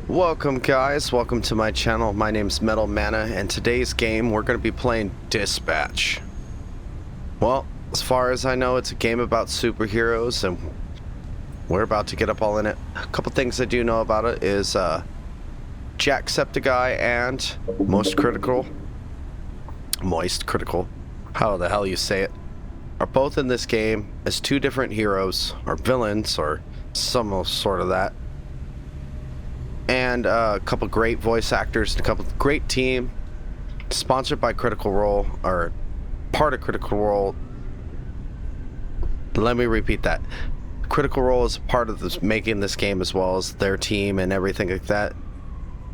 Welcome guys, welcome to my channel. My name's Metal Mana, and today's game we're going to be playing Dispatch. Well, as far as I know, it's a game about superheroes, and we're about to get up all in it. A couple things I do know about it is Jacksepticeye and Moist Critical, how the hell you say it, are both in this game as two different heroes, or villains, or some sort of that. And a couple great voice actors and a couple great team. Sponsored by Critical Role, or part of Critical Role. Let me repeat that. Critical Role is part of this, making this game, as well as their team and everything like that.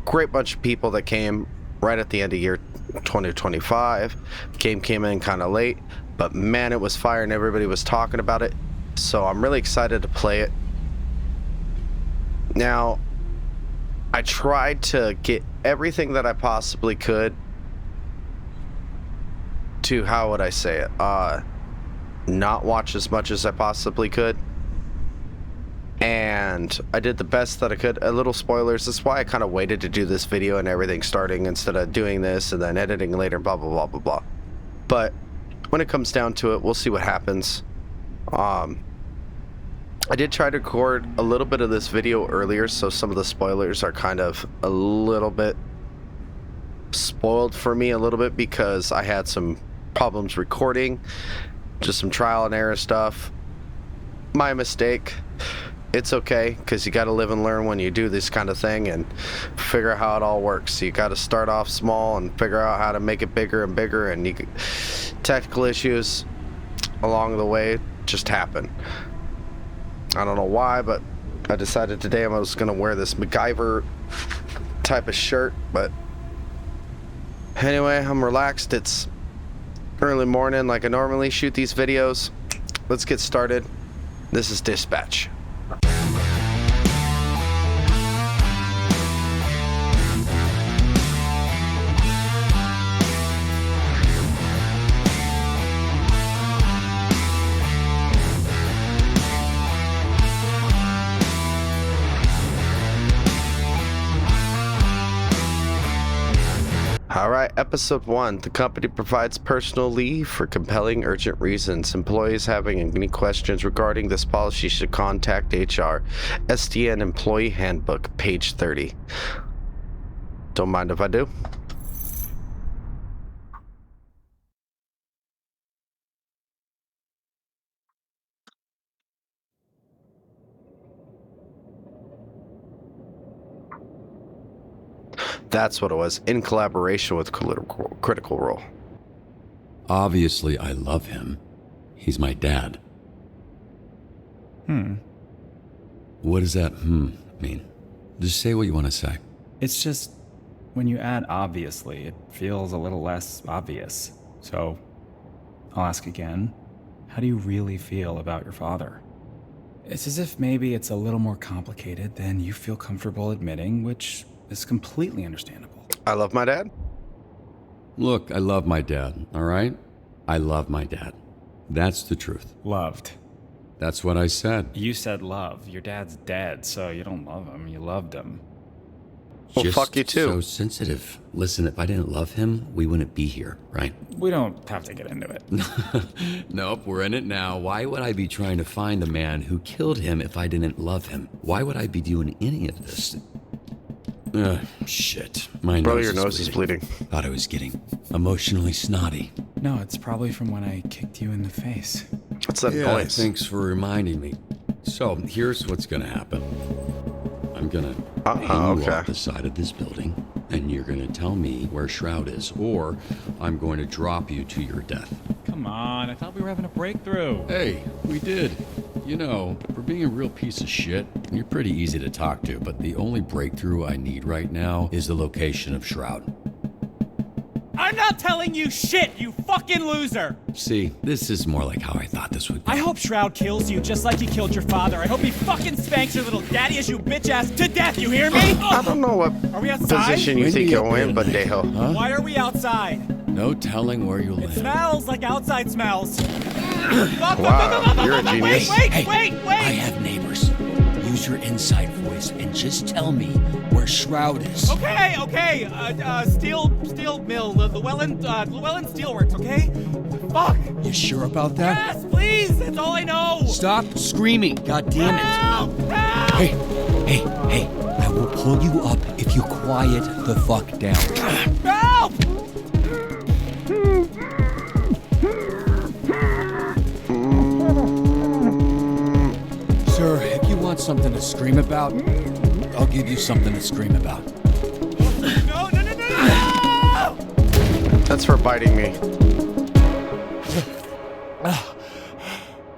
Great bunch of people that came right at the end of year 2025. The game came in kind of late, but man, it was fire and everybody was talking about it. So I'm really excited to play it. Now, I tried to get everything that I possibly could to, how would I say it, not watch as much as I possibly could. And I did the best that I could. A little spoilers, that's why I kind of waited to do this video and everything starting instead of doing this and then editing later, blah, blah, blah, blah, blah. But when it comes down to it, we'll see what happens. I did try to record a little bit of this video earlier, so some of the spoilers are kind of a little bit spoiled for me a little bit because I had some problems recording, just some trial and error stuff. My mistake. It's okay, because you got to live and learn when you do this kind of thing and figure out how it all works. So you got to start off small and figure out how to make it bigger and bigger, and you technical issues along the way just happen. I don't know why, but I decided today I was going to wear this MacGyver type of shirt, but anyway, I'm relaxed. It's early morning like I normally shoot these videos. Let's get started. This is Dispatch. Alright, episode 1. The company provides personal leave for compelling urgent reasons. Employees having any questions regarding this policy should contact HR. SDN Employee Handbook, page 30. Don't mind if I do. That's what it was, in collaboration with Critical Role. Obviously, I love him. He's my dad. What does that mean? Just say what you want to say. It's just, when you add obviously, it feels a little less obvious. So, I'll ask again. How do you really feel about your father? It's as if maybe it's a little more complicated than you feel comfortable admitting, which is completely understandable. I love my dad. Look, I love my dad, all right? I love my dad. That's the truth. Loved. That's what I said. You said love. Your dad's dead, so you don't love him. You loved him. Well, Just fuck you too. So sensitive. Listen, if I didn't love him, we wouldn't be here, right? We don't have to get into it. Nope, we're in it now. Why would I be trying to find a man who killed him if I didn't love him? Why would I be doing any of this? Shit. My Bro, nose your nose is bleeding. Thought I was getting emotionally snotty. No, it's probably from when I kicked you in the face. What's that noise? Thanks for reminding me. So, here's what's gonna happen. I'm gonna hang you off the side of this building, and you're gonna tell me where Shroud is, or I'm going to drop you to your death. Come on, I thought we were having a breakthrough. Hey, we did. You know, for being a real piece of shit, you're pretty easy to talk to, but the only breakthrough I need right now is the location of Shroud. I'm not telling you shit, you fucking loser! See, this is more like how I thought this would be. I hope Shroud kills you just like he killed your father. I hope he fucking spanks your little daddy issue bitch ass to death, you hear me? I don't know what Are we outside? position you think you'll win, but Dejo. Huh? Why are we outside? No telling where you'll It land. smells like outside smells. Wow, you're a genius. Wait! I have neighbors. You use your inside voice and just tell me where Shroud is. Okay. Steel mill, Llewellyn Steelworks, okay? Fuck. You sure about that? Yes, please. That's all I know. Stop screaming, goddammit. Help! Help! Hey, I will pull you up if you quiet the fuck down. Help! Sir, if you want something to scream about, I'll give you something to scream about. No! That's for biting me.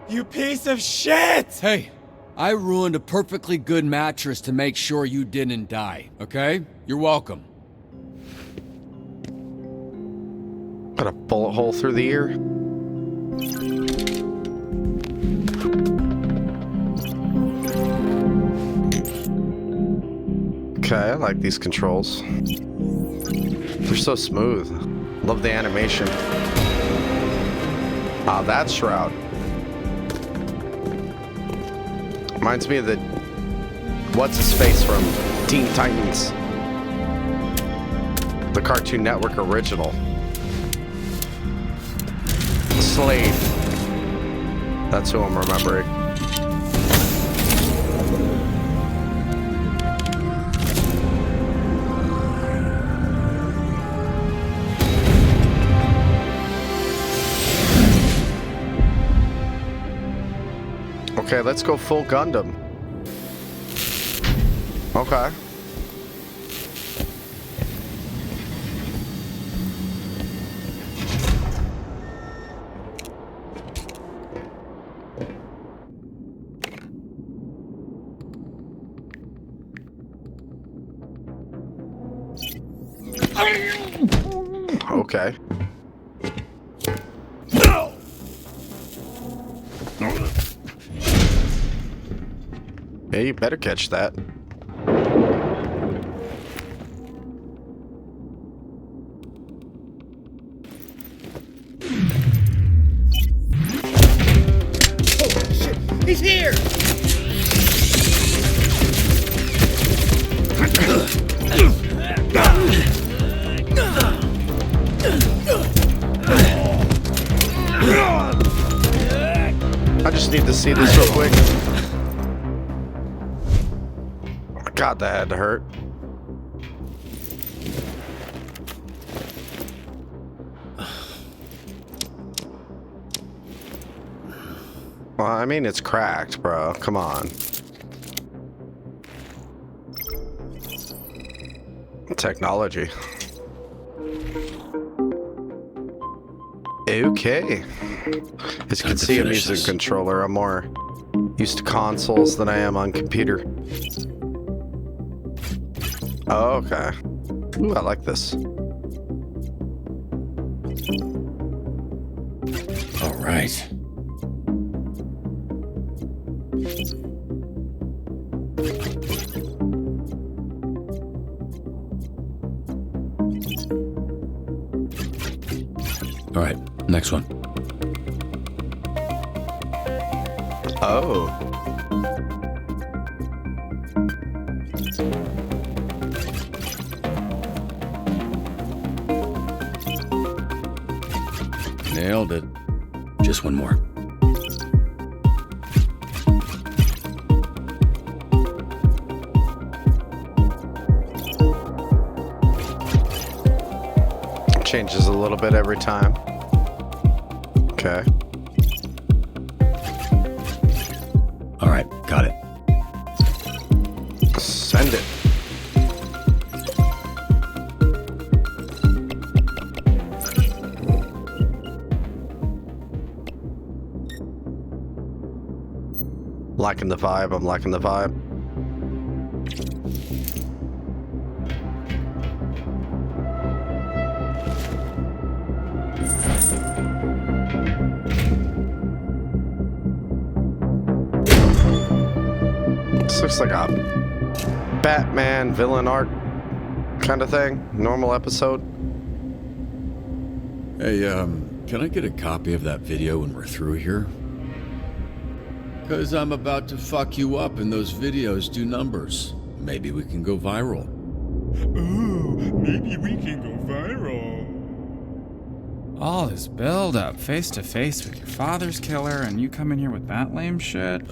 You piece of shit! Hey, I ruined a perfectly good mattress to make sure you didn't die, okay? You're welcome. Got a bullet hole through the ear. Okay, I like these controls. They're so smooth. Love the animation. Ah, that's Shroud. Reminds me of the what's his face from Teen Titans, the Cartoon Network original. Slade. That's who I'm remembering. Okay, let's go full Gundam. Okay. Okay. Yeah, you better catch that. Holy shit! He's here! I just need to see this real quick. God, that had to hurt. Well, I mean, it's cracked, bro. Come on. Technology. Okay. As you can see, a music controller. I'm more used to consoles than I am on computer. Oh, okay. Ooh, I like this. All right. All right, next one. Oh. Nailed it. Just one more. Changes a little bit every time. Okay. All right, got it. Send it. Liking the vibe. I'm liking the vibe. This looks like a Batman villain arc kind of thing. Normal episode. Hey, can I get a copy of that video when we're through here? Because I'm about to fuck you up and those videos do numbers. Maybe we can go viral. Ooh, maybe we can go viral. All this build-up, face-to-face with your father's killer, and you come in here with that lame shit?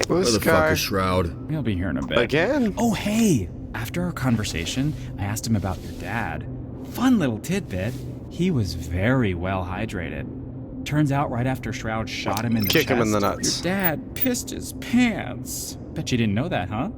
Where the fuck is Shroud? He'll be here in a bit. Again? Oh, hey! After our conversation, I asked him about your dad. Fun little tidbit. He was very well hydrated. Turns out right after Shroud shot him in the chest, Kick him in the nuts. your dad pissed his pants. Bet you didn't know that, huh?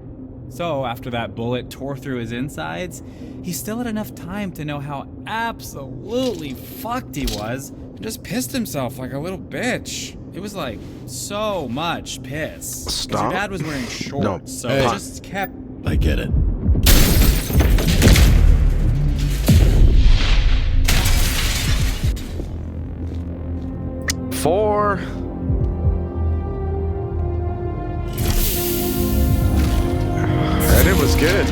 So after that bullet tore through his insides, he still had enough time to know how absolutely fucked he was and just pissed himself like a little bitch. It was like so much piss. 'Cause Stop. your dad was wearing shorts, No. so Hey. it just kept... I get it. Four. And it was good.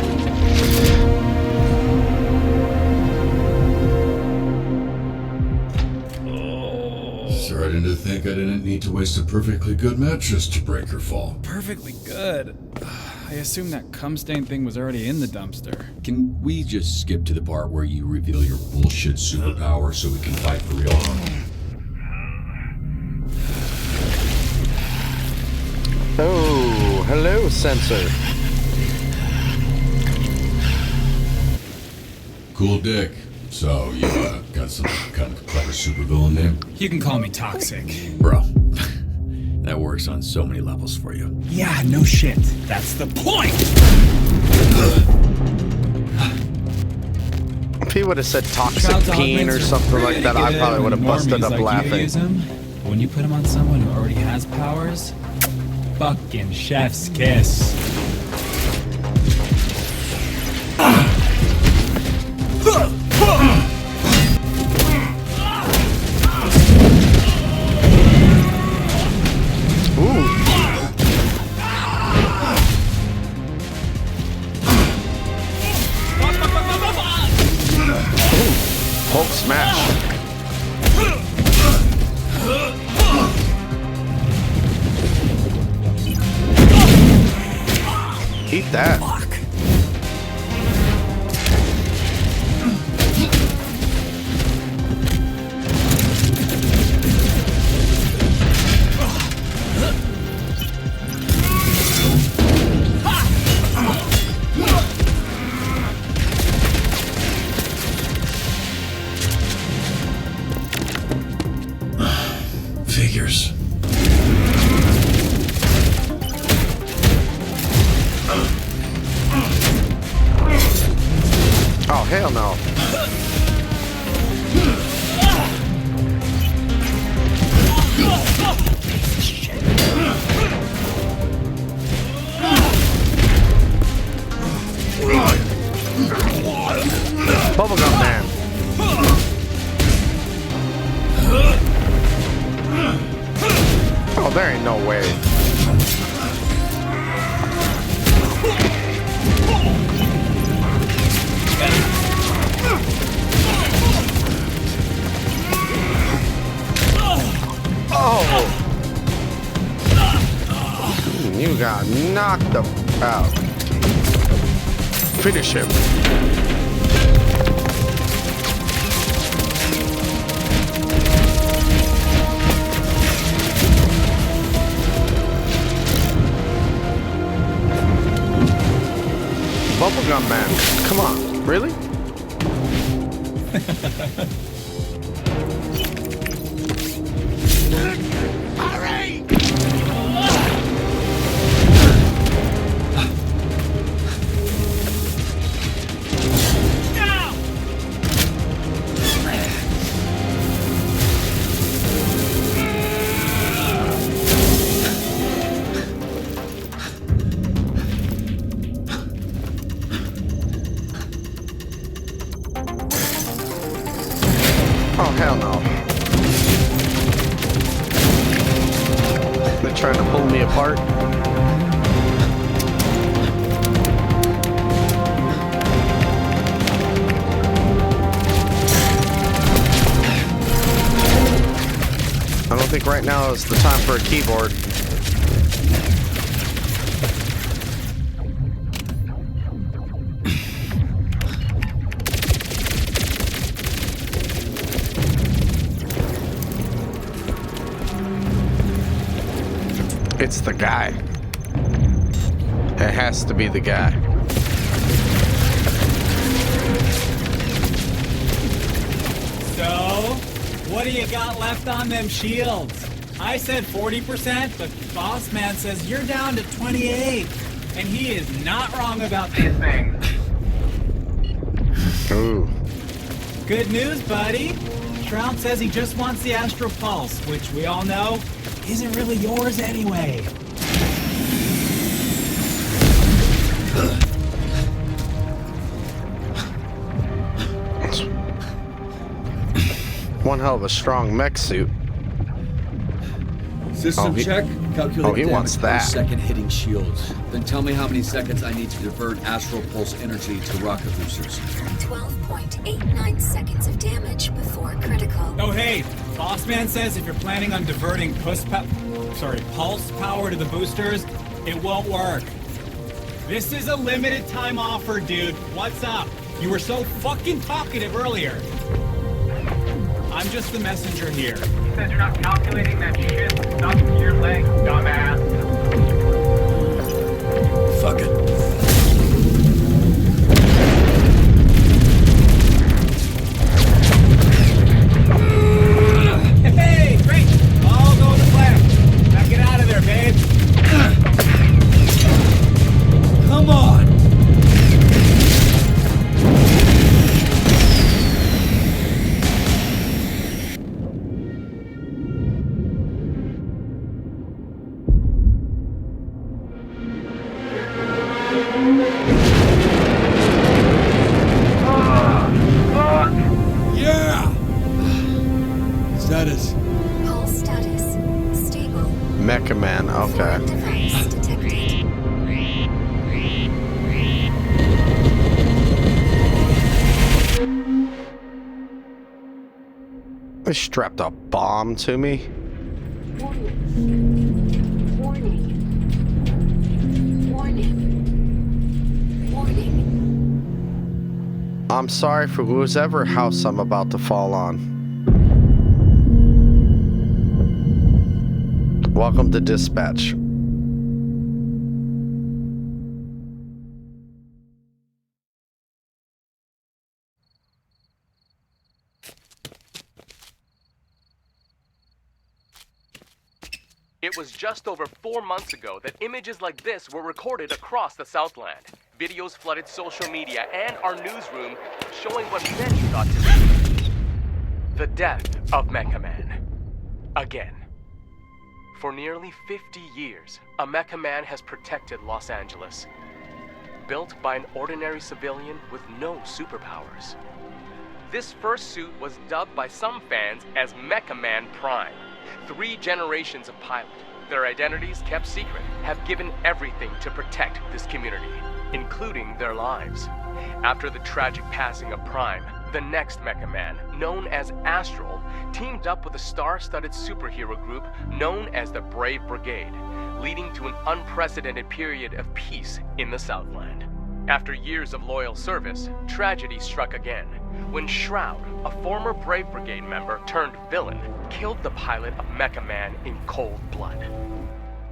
Starting to think I didn't need to waste a perfectly good mattress to break her fall. Perfectly good. I assume that cum-stain thing was already in the dumpster. Can we just skip to the part where you reveal your bullshit superpower so we can fight for real? Oh, hello, sensor. Cool dick. So, you got some kind of clever supervillain name? You can call me Toxic. Bro, that works on so many levels for you. Yeah, no shit. That's the point! If he would have said toxic peen or something like that, I probably would have busted up laughing. But when you put him on someone who already has powers, fucking chef's kiss. Hulk smash. Eat that. Figures. Oh, hell no. Bubblegum man. Oh, there ain't no way. Oh! You got knocked out. Finish him. Bubblegum man. Come on. Really? Oh, hell no. They're trying to pull me apart. I don't think right now is the time for a keyboard. It's the guy. It has to be the guy. So, what do you got left on them shields? I said 40%, but Boss Man says you're down to 28. And he is not wrong about these things. Ooh. Good news, buddy. Shroud says he just wants the Astral Pulse, which we all know isn't really yours anyway. One hell of a strong mech suit. System check. Calculate he damage wants per that. second hitting shields. Then tell me how many seconds I need to divert Astral Pulse energy to rocket boosters. 12.89 seconds of damage before critical. Oh hey, Boss Man says if you're planning on diverting pulse power to the boosters, it won't work. This is a limited time offer, dude. What's up? You were so fucking talkative earlier. I'm just the messenger here. He says you're not calculating that shit stuck to your leg, dumbass. Fuck it. Hey, great! All go to plan. Now get out of there, babe. Come on! Yeah! Status. Pulse status stable. Mecha Man, okay. Device detected. They strapped a bomb to me. Warning. Warning. Warning. Warning. I'm sorry for whoever house I'm about to fall on. Welcome to Dispatch. It was just over 4 months ago that images like this were recorded across the Southland. Videos flooded social media and our newsroom, showing what many thought to be the death of Mecha Man. Again. For nearly 50 years, a Mecha Man has protected Los Angeles. Built by an ordinary civilian with no superpowers. This first suit was dubbed by some fans as Mecha Man Prime. 3 generations of pilot, their identities kept secret, have given everything to protect this community, including their lives. After the tragic passing of Prime, the next Mecha Man, known as Astral, teamed up with a star-studded superhero group known as the Brave Brigade, leading to an unprecedented period of peace in the Southland. After years of loyal service, tragedy struck again, when Shroud, a former Brave Brigade member turned villain, killed the pilot of Mecha Man in cold blood.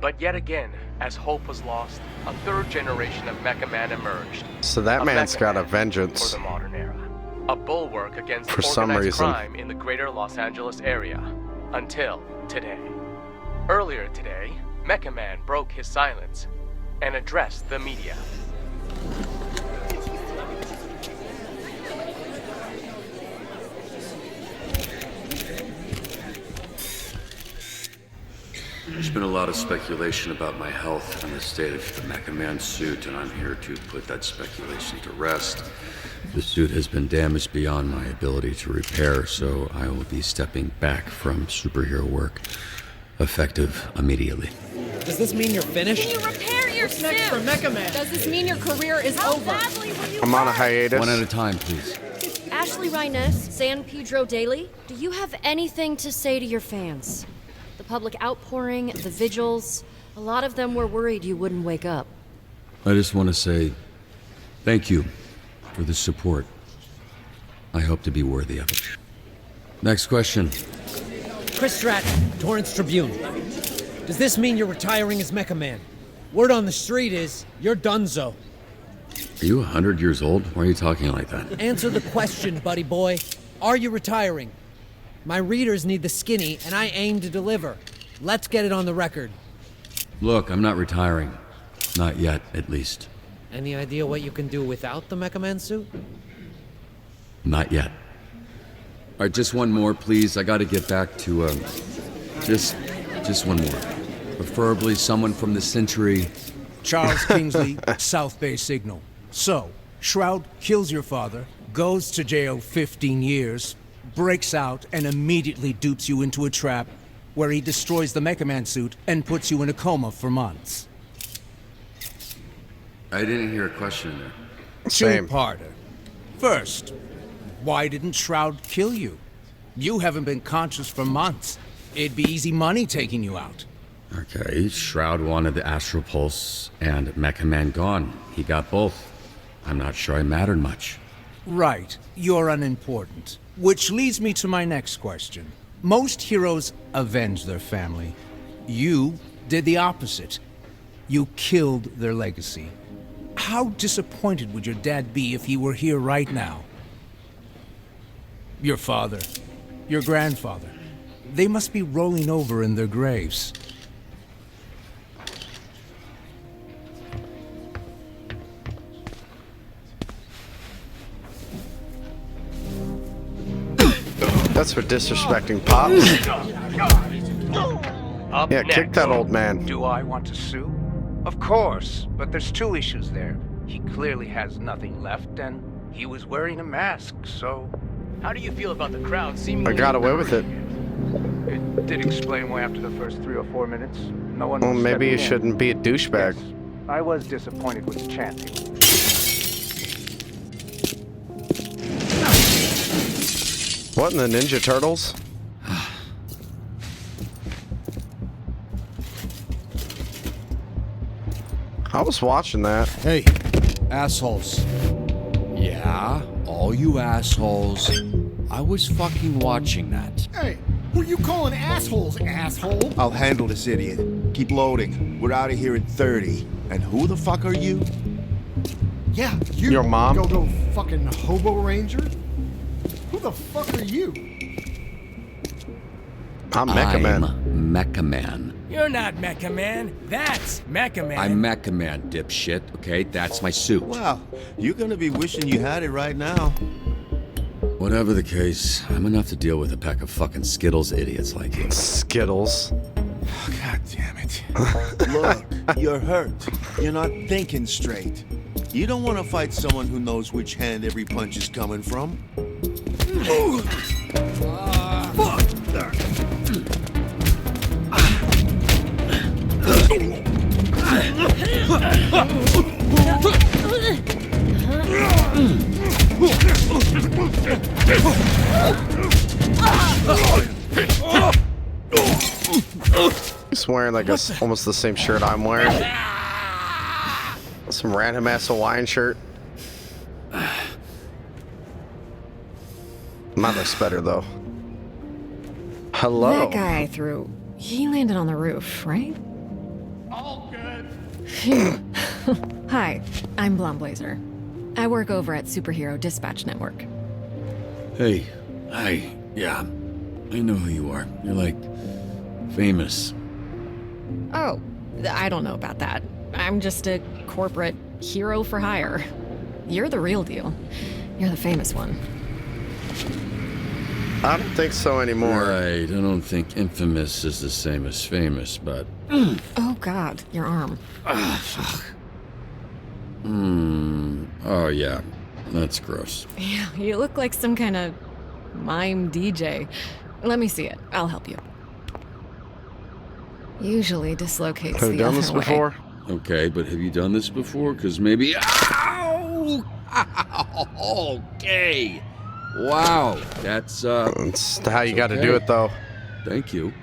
But yet again, as hope was lost, a 3rd generation of Mecha Man emerged. So that man's got a For vengeance. the modern era. A bulwark against For some organized reason. crime in the greater Los Angeles area. Until today. Earlier today, Mecha Man broke his silence and addressed the media. There's been a lot of speculation about my health and the state of the Mecha Man suit, and I'm here to put that speculation to rest. The suit has been damaged beyond my ability to repair, so I will be stepping back from superhero work, effective immediately. Does this mean you're finished? Can you repair your What's next for suit? Mecha Man? Does this mean your career is How over? badly were you I'm on a hurt? hiatus. One at a time, please. Ashley Rhiness, San Pedro Daily. Do you have anything to say to your fans? The public outpouring, the vigils, a lot of them were worried you wouldn't wake up. I just want to say thank you for the support. I hope to be worthy of it. Next question. Chris Stratton, Torrance Tribune. Does this mean you're retiring as Mecha Man? Word on the street is, you're donezo. Are you 100 years old? Why are you talking like that? Answer the question, buddy boy. Are you retiring? My readers need the skinny, and I aim to deliver. Let's get it on the record. Look, I'm not retiring. Not yet, at least. Any idea what you can do without the Mecha Man suit? Not yet. All right, just one more, please. I gotta get back to, just one more. Preferably someone from the Century. Charles Kingsley, South Bay Signal. So, Shroud kills your father, goes to jail 15 years, breaks out, and immediately dupes you into a trap where he destroys the Mecha Man suit and puts you in a coma for months. I didn't hear a question in there. Same. Two-parter. First, why didn't Shroud kill you? You haven't been conscious for months. It'd be easy money taking you out. Okay, Shroud wanted the Astral Pulse and Mecha Man gone. He got both. I'm not sure I mattered much. Right, you're unimportant. Which leads me to my next question. Most heroes avenge their family. You did the opposite. You killed their legacy. How disappointed would your dad be if he were here right now? Your father, your grandfather, they must be rolling over in their graves. That's for disrespecting Pops. Up Yeah, next. kick that old man. Do I want to sue? Of course, but there's two issues there. He clearly has nothing left, and he was wearing a mask, so... How do you feel about the crowd seemingly... I got away with it. It did explain why after the first 3 or 4 minutes, no one Well, was maybe you stepping in. shouldn't be a douchebag. Yes, I was disappointed with the chanting. What in the Ninja Turtles? I was watching that. Hey, assholes. Yeah, all you assholes. I was fucking watching that. Hey, who you calling assholes, asshole? I'll handle this idiot. Keep loading. We're out of here in 30. And who the fuck are you? Yeah, you. Your mom? Go fucking hobo ranger? Who the fuck are you? I'm Mecha Man. Mecha Man. You're not Mecha Man. That's Mecha Man. I'm Mecha Man, dipshit. Okay, that's my suit. Wow, you're gonna be wishing you had it right now. Whatever the case, I'm enough to deal with a pack of fucking Skittles idiots like you. Skittles. Oh, God damn it. Look, you're hurt. You're not thinking straight. You don't want to fight someone who knows which hand every punch is coming from. He's wearing like almost the same shirt I'm wearing. Some random ass Hawaiian shirt. Mine looks better though. Hello. That guy I threw, he landed on the roof, right? All good. Phew. Hi, I'm Blonde Blazer. I work over at Superhero Dispatch Network. Hey, hi. Yeah, I know who you are. You're like famous. Oh, I don't know about that. I'm just a corporate hero for hire. You're the real deal. You're the famous one. I don't think so anymore. Right, I don't think infamous is the same as famous, but... Oh God, your arm. Fuck. Oh yeah, that's gross. Yeah, you look like some kind of mime DJ. Let me see it. I'll help you. Usually dislocates Have you done this before? Okay, but have you done this before? Because maybe... Ow! Ow! Okay. Wow, that's how you got to do it, though. Thank you.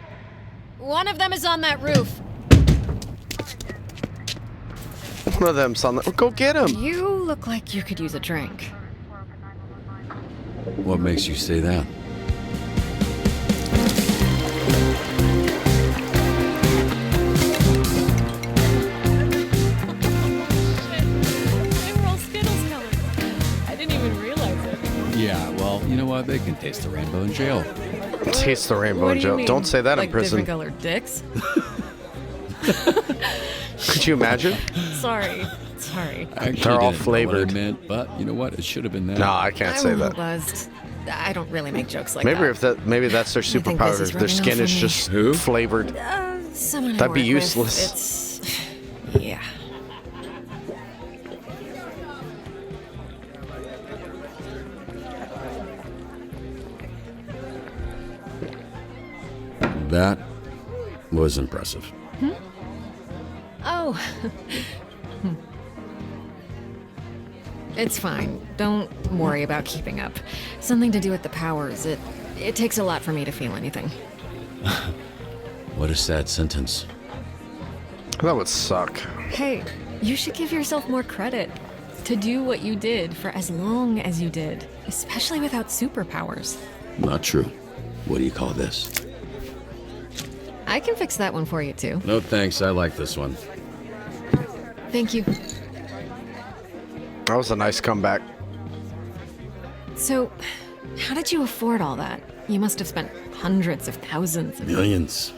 One of them is on that roof. One of them's on the... Go get him! You look like you could use a drink. What makes you say that? Yeah, well, you know what? They can taste the rainbow in jail. Taste the rainbow in jail. Don't say that like in prison. Different colored dicks? Could you imagine? Sorry. They're all flavored. Know what I meant, but you know what? It should have been that. No, I can't say that. Buzzed. I don't really make jokes like maybe that. Maybe that's their superpower. is Their skin rubbing is off on just flavored. Someone I That'd be work with, useless. Yeah. That was impressive. Oh. It's fine. Don't worry about keeping up. Something to do with the powers. It takes a lot for me to feel anything. What a sad sentence. That would suck. Hey, you should give yourself more credit to do what you did for as long as you did, especially without superpowers. Not true. What do you call this? I can fix that one for you, too. No thanks, I like this one. Thank you. That was a nice comeback. So, how did you afford all that? You must have spent hundreds of thousands. Millions.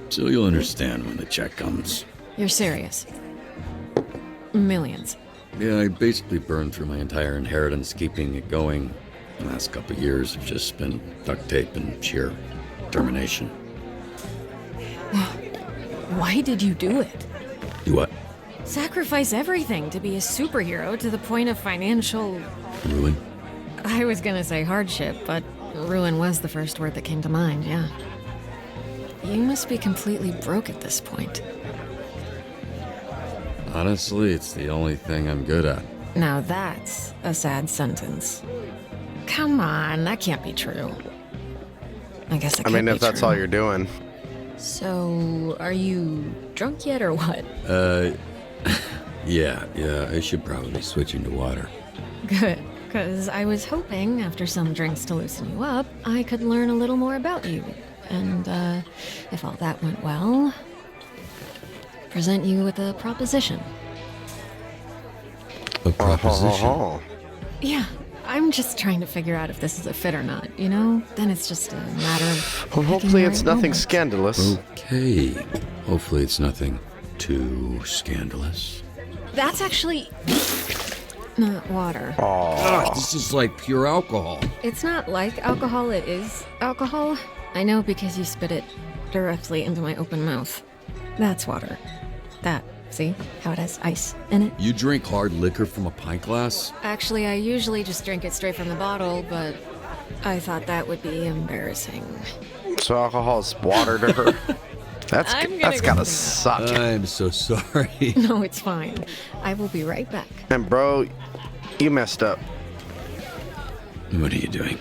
So you'll understand when the check comes. You're serious? Millions. Yeah, I basically burned through my entire inheritance keeping it going. The last couple of years have just been duct tape and sheer determination. Why did you do it? Do what? Sacrifice everything to be a superhero to the point of financial... Ruin? I was gonna say hardship, but ruin was the first word that came to mind, yeah. You must be completely broke at this point. Honestly, it's the only thing I'm good at. Now that's a sad sentence. Come on, that can't be true. I guess it can't I mean, be if that's true. all you're doing. So, are you drunk yet or what? Yeah, I should probably switch into water. Good, because I was hoping, after some drinks to loosen you up, I could learn a little more about you. And, if all that went well, present you with a proposition. A proposition? Yeah, I'm just trying to figure out if this is a fit or not, you know? Then it's just a matter of... Well, hopefully the it's right nothing moment. scandalous. Okay. Hopefully it's nothing too scandalous. That's actually... not water. Ugh, this is like pure alcohol. It's not like alcohol, it is alcohol. I know because you spit it directly into my open mouth. That's water. That, see how it has ice in it? You drink hard liquor from a pint glass? Actually, I usually just drink it straight from the bottle, but I thought that would be embarrassing. So alcohol is water to her. That's gotta suck. I'm so sorry. No, it's fine. I will be right back. And bro, you messed up. What are you doing?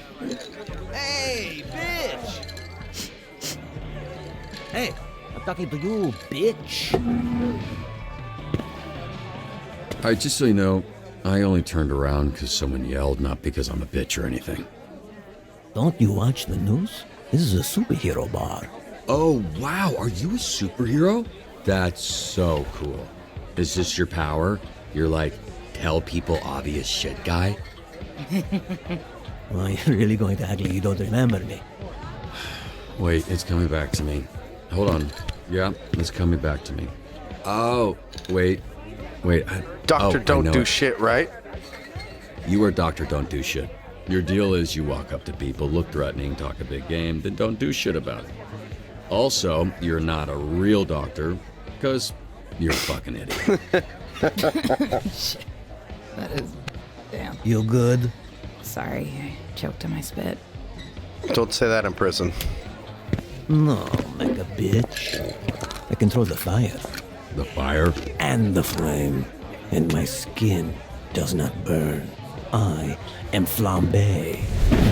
Hey, bitch! Hey, I'm talking to you, bitch. Alright, just so you know, I only turned around because someone yelled, not because I'm a bitch or anything. Don't you watch the news? This is a superhero bar. Oh, wow, are you a superhero? That's so cool. Is this your power? You're like, tell people obvious shit guy? Well, you're really going to act like you don't remember me. Wait, it's coming back to me. Hold on. Yeah, it's coming back to me. Oh, wait. Doctor Don't Do It. Shit, right? You are Doctor Don't Do Shit. Your deal is you walk up to people, look threatening, talk a big game, then don't do shit about it. Also, you're not a real doctor, because you're a fucking idiot. Shit. That is... damn. You good? Sorry, I choked on my spit. Don't say that in prison. No, like a bitch. I control the fire. The fire? And the flame. And my skin does not burn. I am flambe.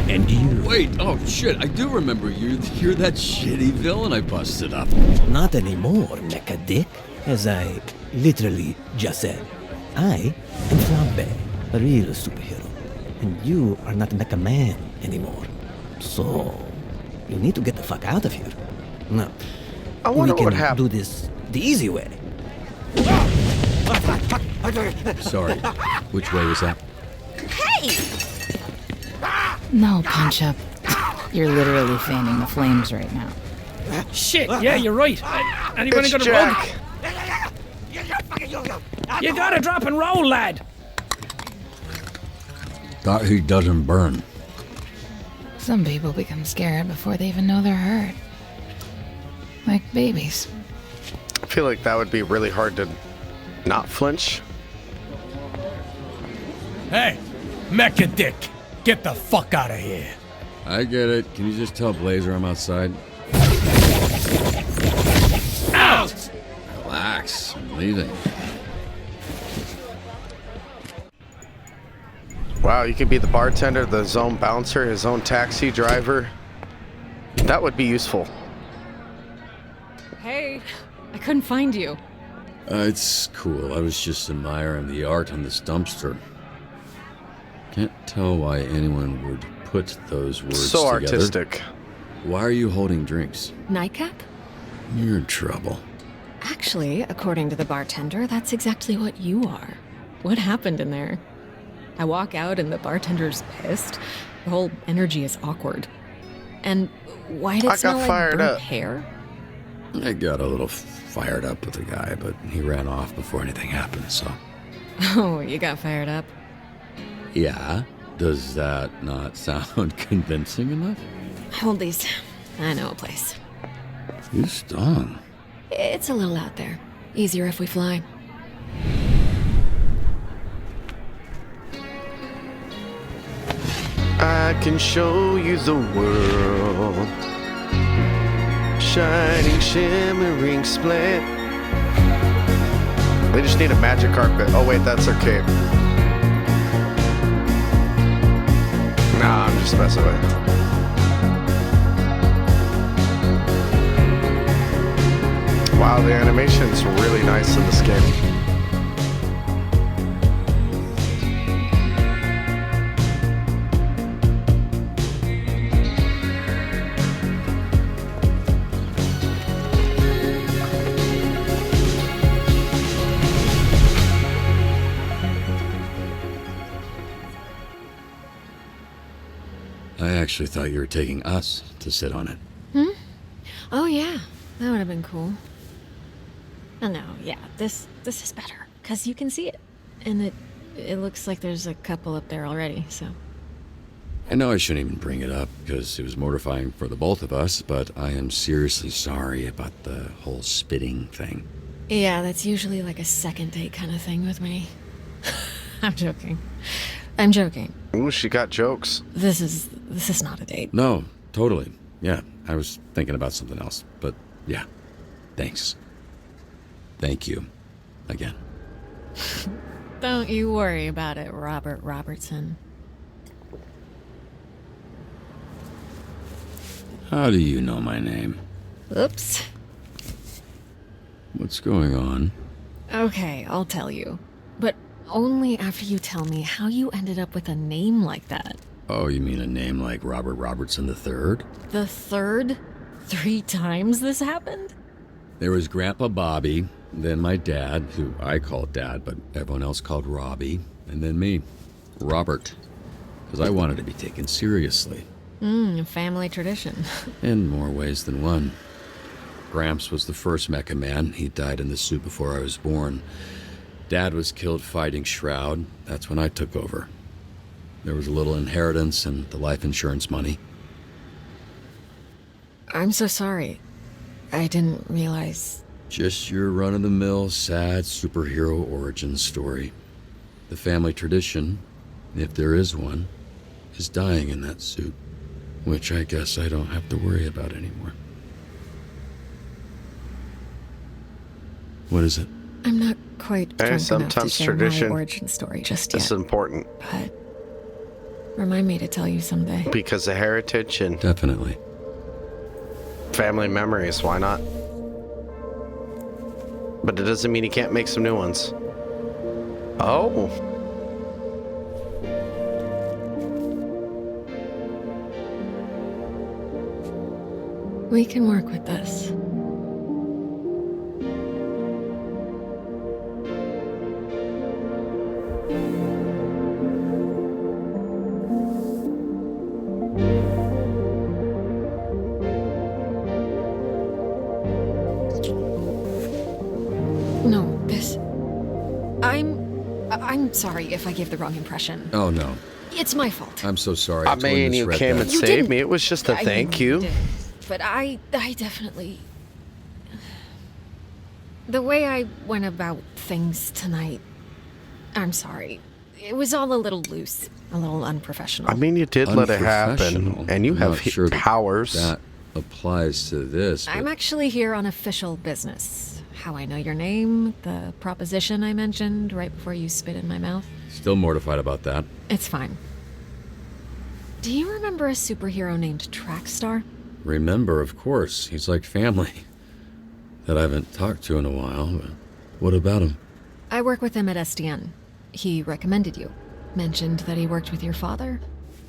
And you... Wait, oh shit, I do remember you. You're that shitty villain I busted up. Not anymore, mecha dick. As I literally just said. I am flambe, a real superhero. And you are not mecha man anymore. So, you need to get the fuck out of here. Now, I wonder we can what happened. do this the easy way. Sorry, which way was that? Hey! No, Punch Up. You're literally fanning the flames right now. Shit, yeah, you're right. Anybody got a Jack. rug? You gotta drop and roll, lad. That heat doesn't burn. Some people become scared before they even know they're hurt. Like babies. I feel like that would be really hard to not flinch. Hey, Mecha Dick, get the fuck out of here. I get it. Can you just tell Blazer I'm outside? Out! Relax. I'm leaving. Wow, you could be the bartender, the zone bouncer, his own taxi driver. That would be useful. Hey, I couldn't find you. It's cool. I was just admiring the art on this dumpster. Can't tell why anyone would put those words so together. Artistic. Why are you holding drinks? Nightcap? You're in trouble. Actually, according to the bartender, that's exactly what you are. What happened in there? I walk out and the bartender's pissed. The whole energy is awkward. And why did it smell like burnt hair? I got a little fired up with the guy, but he ran off before anything happened, so... Oh, you got fired up? Yeah? Does that not sound convincing enough? Hold these. I know a place. You stung. It's a little out there. Easier if we fly. I can show you the world. Shining, shimmering, split. They just need a magic carpet. Oh wait, that's their cape. Nah, I'm just messing with it. Wow, the animation's really nice in this game. I actually thought you were taking us to sit on it. Oh yeah, that would have been cool. Oh no, yeah, this is better, because you can see it. And it looks like there's a couple up there already, so... I know I shouldn't even bring it up, because it was mortifying for the both of us, but I am seriously sorry about the whole spitting thing. Yeah, that's usually like a second date kind of thing with me. I'm joking. I'm joking. Ooh, she got jokes. This is not a date. No, totally. Yeah, I was thinking about something else, but yeah, thanks. Thank you. Again. Don't you worry about it, Robert Robertson. How do you know my name? Oops. What's going on? Okay, I'll tell you. But only after you tell me how you ended up with a name like that. Oh, you mean a name like Robert Robertson III? The third? 3 times this happened? There was Grandpa Bobby, then my dad, who I called Dad, but everyone else called Robbie, and then me, Robert, because I wanted to be taken seriously. Family tradition. In more ways than one. Gramps was the first Mecha Man. He died in the suit before I was born. Dad was killed fighting Shroud. That's when I took over. There was a little inheritance and the life insurance money. I'm so sorry. I didn't realize... Just your run-of-the-mill, sad superhero origin story. The family tradition, if there is one, is dying in that suit. Which I guess I don't have to worry about anymore. What is it? I'm not quite drunk enough to sometimes share tradition my origin story just yet. It's important. But remind me to tell you someday. Because of heritage and... Definitely. Family memories, why not? But it doesn't mean you can't make some new ones. Oh. We can work with this. sorry if I gave the wrong impression. Oh, no. It's my fault. I'm so sorry. I mean, you came and saved me. It was just a thank you. Did. But I definitely... The way I went about things tonight, I'm sorry. It was all a little loose, a little unprofessional. I mean, you did let it happen, and you have powers. That applies to this. I'm actually here on official business. How I know your name, the proposition I mentioned right before you spit in my mouth. Still mortified about that. It's fine. Do you remember a superhero named Trackstar? Remember, of course. He's like family. That I haven't talked to in a while, but what about him? I work with him at SDN. He recommended you. Mentioned that he worked with your father?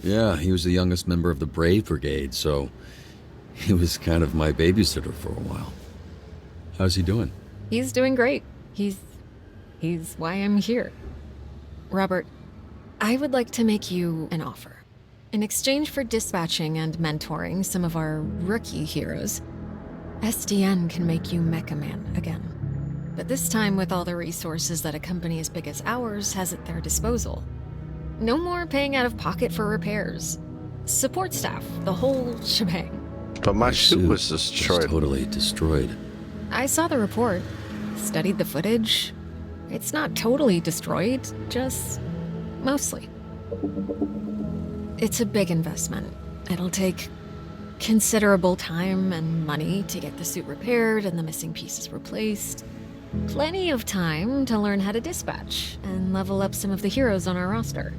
Yeah, he was the youngest member of the Brave Brigade, so he was kind of my babysitter for a while. How's he doing? He's doing great. He's why I'm here. Robert, I would like to make you an offer. In exchange for dispatching and mentoring some of our rookie heroes, SDN can make you Mecha Man again. But this time with all the resources that a company as big as ours has at their disposal. No more paying out of pocket for repairs. Support staff, the whole shebang. But my suit was destroyed. Was totally destroyed. I saw the report, studied the footage. It's not totally destroyed, just mostly. It's a big investment. It'll take considerable time and money to get the suit repaired and the missing pieces replaced. Plenty of time to learn how to dispatch and level up some of the heroes on our roster.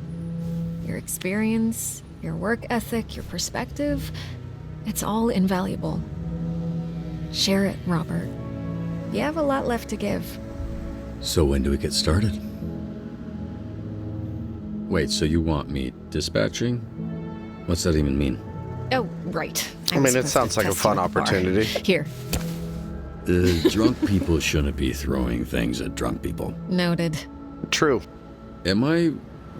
Your experience, your work ethic, your perspective, it's all invaluable. Share it, Robert. You have a lot left to give. So when do we get started? Wait, so you want me dispatching? What's that even mean? Oh, right. I mean, it sounds like a fun opportunity. Here. Drunk people shouldn't be throwing things at drunk people. Noted. True. Am I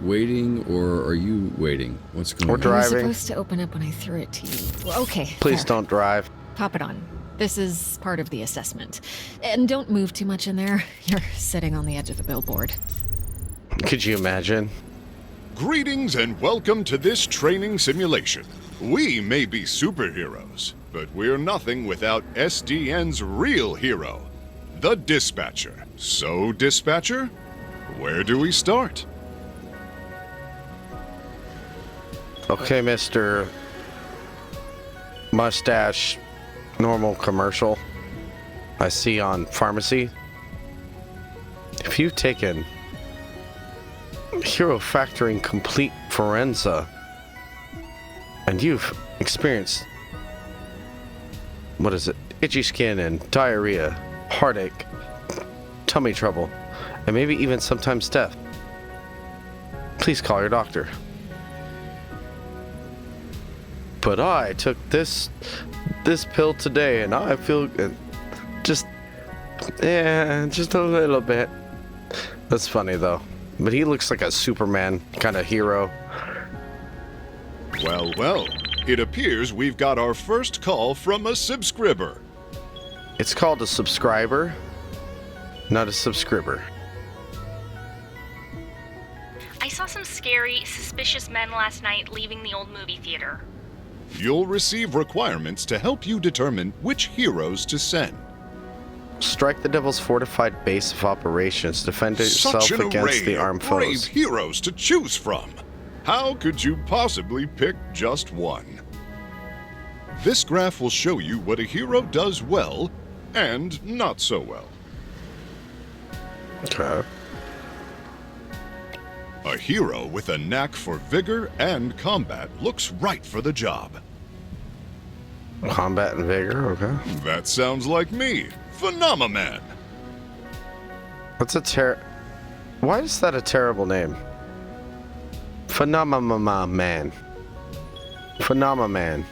waiting, or are you waiting? What's going on? We're driving. I was supposed to open up when I threw it to you. Well, okay. Please fair. don't drive. Pop it on. This is part of the assessment. And don't move too much in there. You're sitting on the edge of the billboard. Could you imagine? Greetings and welcome to this training simulation. We may be superheroes, but we're nothing without SDN's real hero, the Dispatcher. So, Dispatcher, where do we start? Okay, Mr. Mustache, normal commercial. I see on pharmacy. If you've taken Hero Factoring Complete Forenza, and you've experienced, what is it, itchy skin and diarrhea, heartache, tummy trouble, and maybe even sometimes death, please call your doctor. But I took this pill today and I feel just a little bit. That's funny though. But he looks like a Superman kind of hero. Well, well, it appears we've got our first call from a subscriber. It's called a subscriber, not a subscriber. I saw some scary, suspicious men last night leaving the old movie theater. You'll receive requirements to help you determine which heroes to send. Strike the Devil's fortified base of operations. Defend itself against the armed foes. Brave heroes to choose from. How could you possibly pick just one? This graph will show you what a hero does well and not so well. Okay. A hero with a knack for vigor and combat looks right for the job. Combat and vigor, okay. That sounds like me. Phenomenon. Why is that a terrible name? Phenomenon. Phenomenon.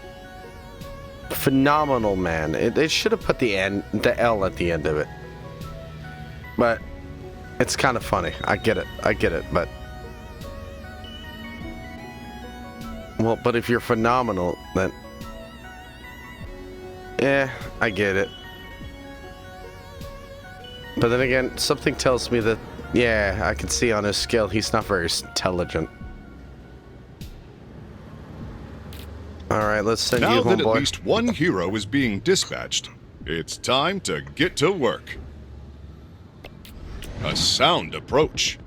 Phenomenal man. They should have put the L at the end of it. But it's kind of funny. I get it, but well, but if you're phenomenal, then yeah, I get it. But then again, something tells me that Yeah, I can see on his skill he's not very intelligent. Alright, let's send now you home, that boy. at least one hero is being dispatched, it's time to get to work. A sound approach.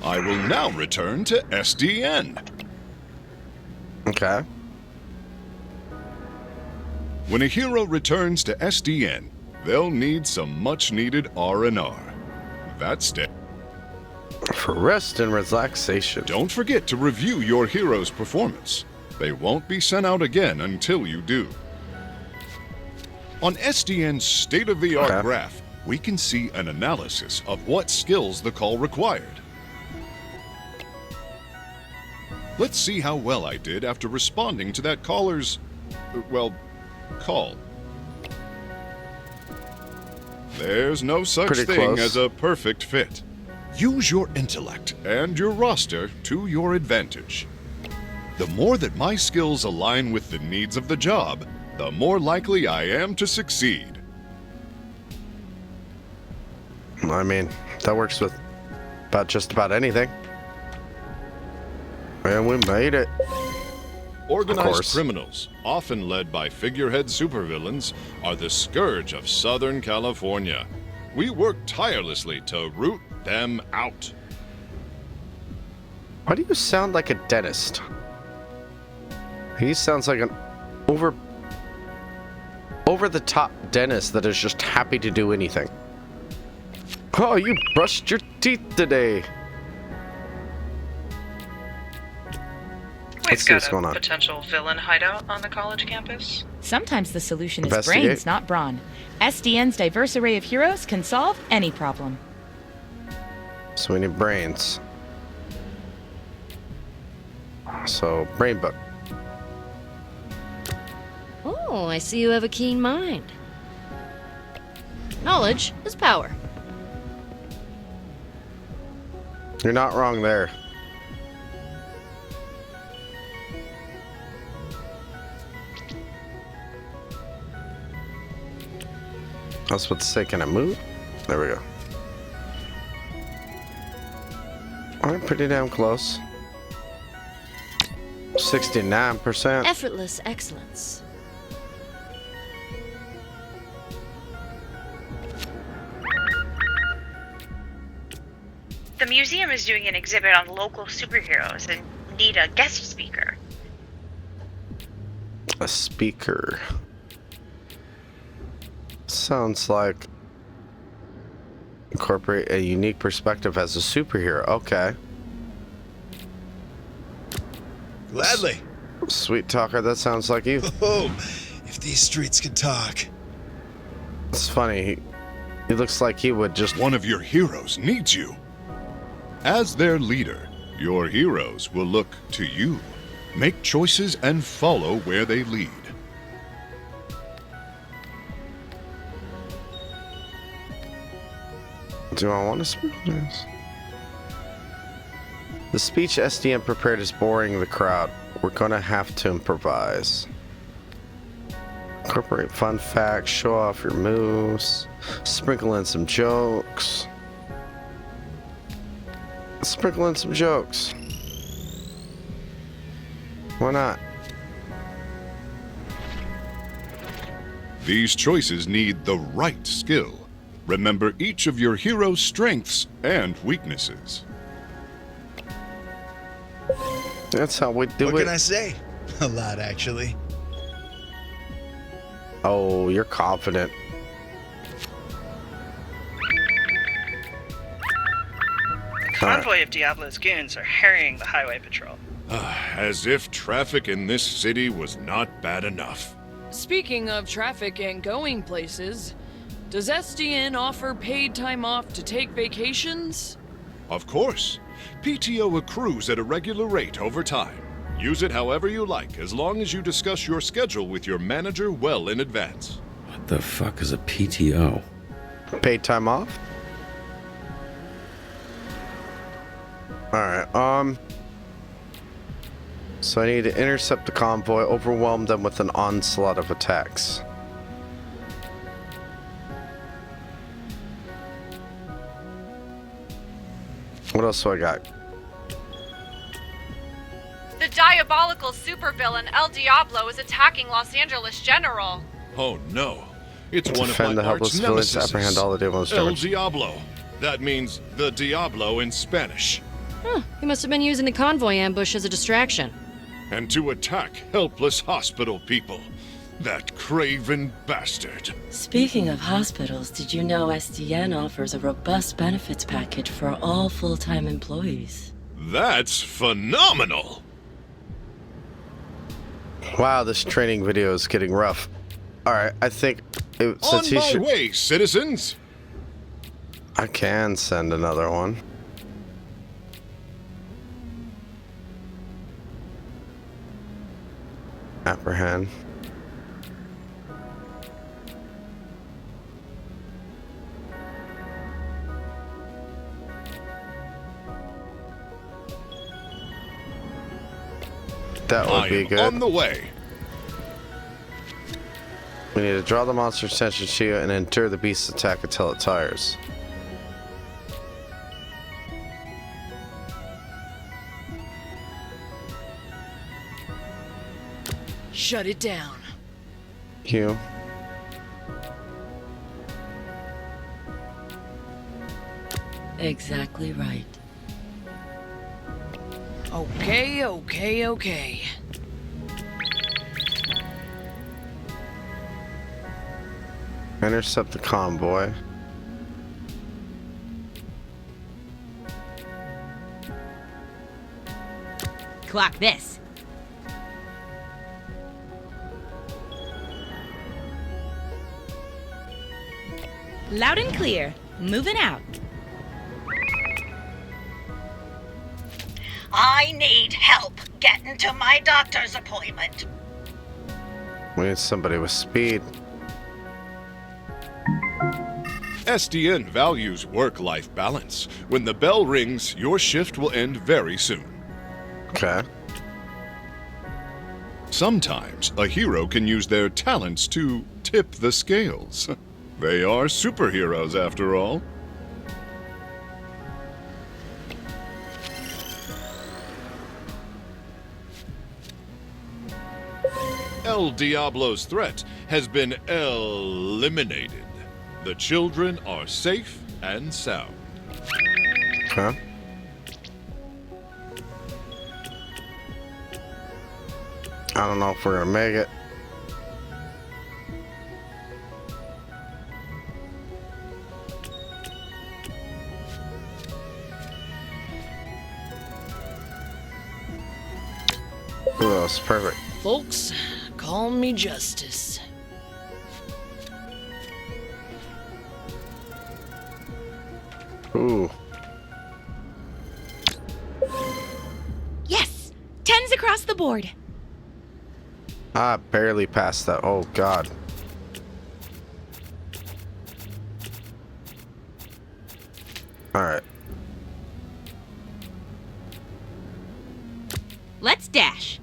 I will now return to SDN. Okay. When a hero returns to SDN, they'll need some much-needed R&R. That's it. For rest and relaxation. Don't forget to review your hero's performance. They won't be sent out again until you do. On SDN's state-of-the-art graph, we can see an analysis of what skills the call required. Let's see how well I did after responding to that caller's, well, call. There's no such Pretty thing close. as a perfect fit. Use your intellect and your roster to your advantage. The more that my skills align with the needs of the job, the more likely I am to succeed. I mean, that works with just about anything. And we made it. Organized criminals, often led by figurehead supervillains, are the scourge of Southern California. We work tirelessly to root them out. Why do you sound like a dentist? He sounds like an over-the-top dentist that is just happy to do anything. Oh, you brushed your teeth today. We've Let's see what's got going a on. potential villain hideout on the college campus. Sometimes the solution is Investigate. brains, not brawn. SDN's diverse array of heroes can solve any problem. So we need brains. So, brain book. Oh, I see you have a keen mind. Knowledge is power. You're not wrong there. I was about to say, can I move? There we go. Alright, pretty damn close. 69%. Effortless excellence. The museum is doing an exhibit on local superheroes and need a guest speaker. A speaker. Sounds like incorporate a unique perspective as a superhero. Okay. Gladly. Sweet talker, that sounds like you. Oh, if these streets could talk. It's funny. He looks like he would just... One of your heroes needs you. As their leader, your heroes will look to you. Make choices and follow where they lead. Do I want to speak this? The speech SDN prepared is boring the crowd. We're gonna have to improvise. Incorporate fun facts, show off your moves, sprinkle in some jokes. Sprinkle in some jokes. Why not? These choices need the right skill. Remember each of your hero's strengths and weaknesses. That's how we do it. What can I say? A lot, actually. Oh, you're confident. Convoy of Diablo's goons are harrying the highway patrol. As if traffic in this city was not bad enough. Speaking of traffic and going places, does SDN offer paid time off to take vacations? Of course. PTO accrues at a regular rate over time. Use it however you like, as long as you discuss your schedule with your manager well in advance. What the fuck is a PTO? Paid time off? Alright, so I need to intercept the convoy, overwhelm them with an onslaught of attacks. What else do I got? The diabolical supervillain El Diablo is attacking Los Angeles General. Oh no. It's one of Defend my the helpless arch village, nemesis. apprehend all the devils. El Diablo. That means the Diablo in Spanish. Huh, he must have been using the convoy ambush as a distraction. And to attack helpless hospital people. That craven bastard. Speaking of hospitals, did you know SDN offers a robust benefits package for all full-time employees? That's phenomenal! Wow, this training video is getting rough. Alright, I think... On my way, citizens! I can send another one. Apprehend. That would be good. On the way. We need to draw the monster's attention to you and endure the beast's attack until it tires. Shut it down. You. Exactly right. Okay. Intercept the convoy. Clock this. Loud and clear. Moving out. I need help getting to my doctor's appointment. We need somebody with speed. SDN values work-life balance. When the bell rings, your shift will end very soon. Okay. Sometimes a hero can use their talents to tip the scales. They are superheroes, after all. El Diablo's threat has been eliminated. The children are safe and sound. Okay. I don't know if we're gonna make it. Ooh, that was perfect. Folks, call me Justice. Ooh. Yes! 10s across the board. I barely passed that. Oh, God. Alright. Let's dash.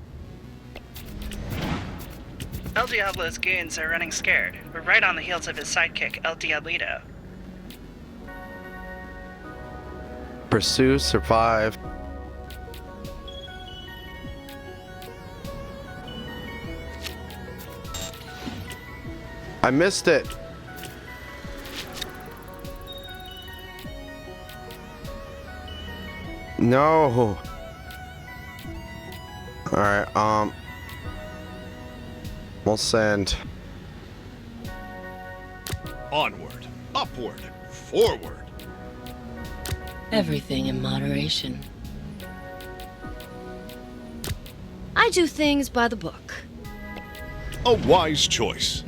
El Diablo's goons are running scared. We're right on the heels of his sidekick, El Diablito. Pursue, survive. I missed it. No. Alright, we'll send. Onward, upward, forward. Everything in moderation. I do things by the book. A wise choice.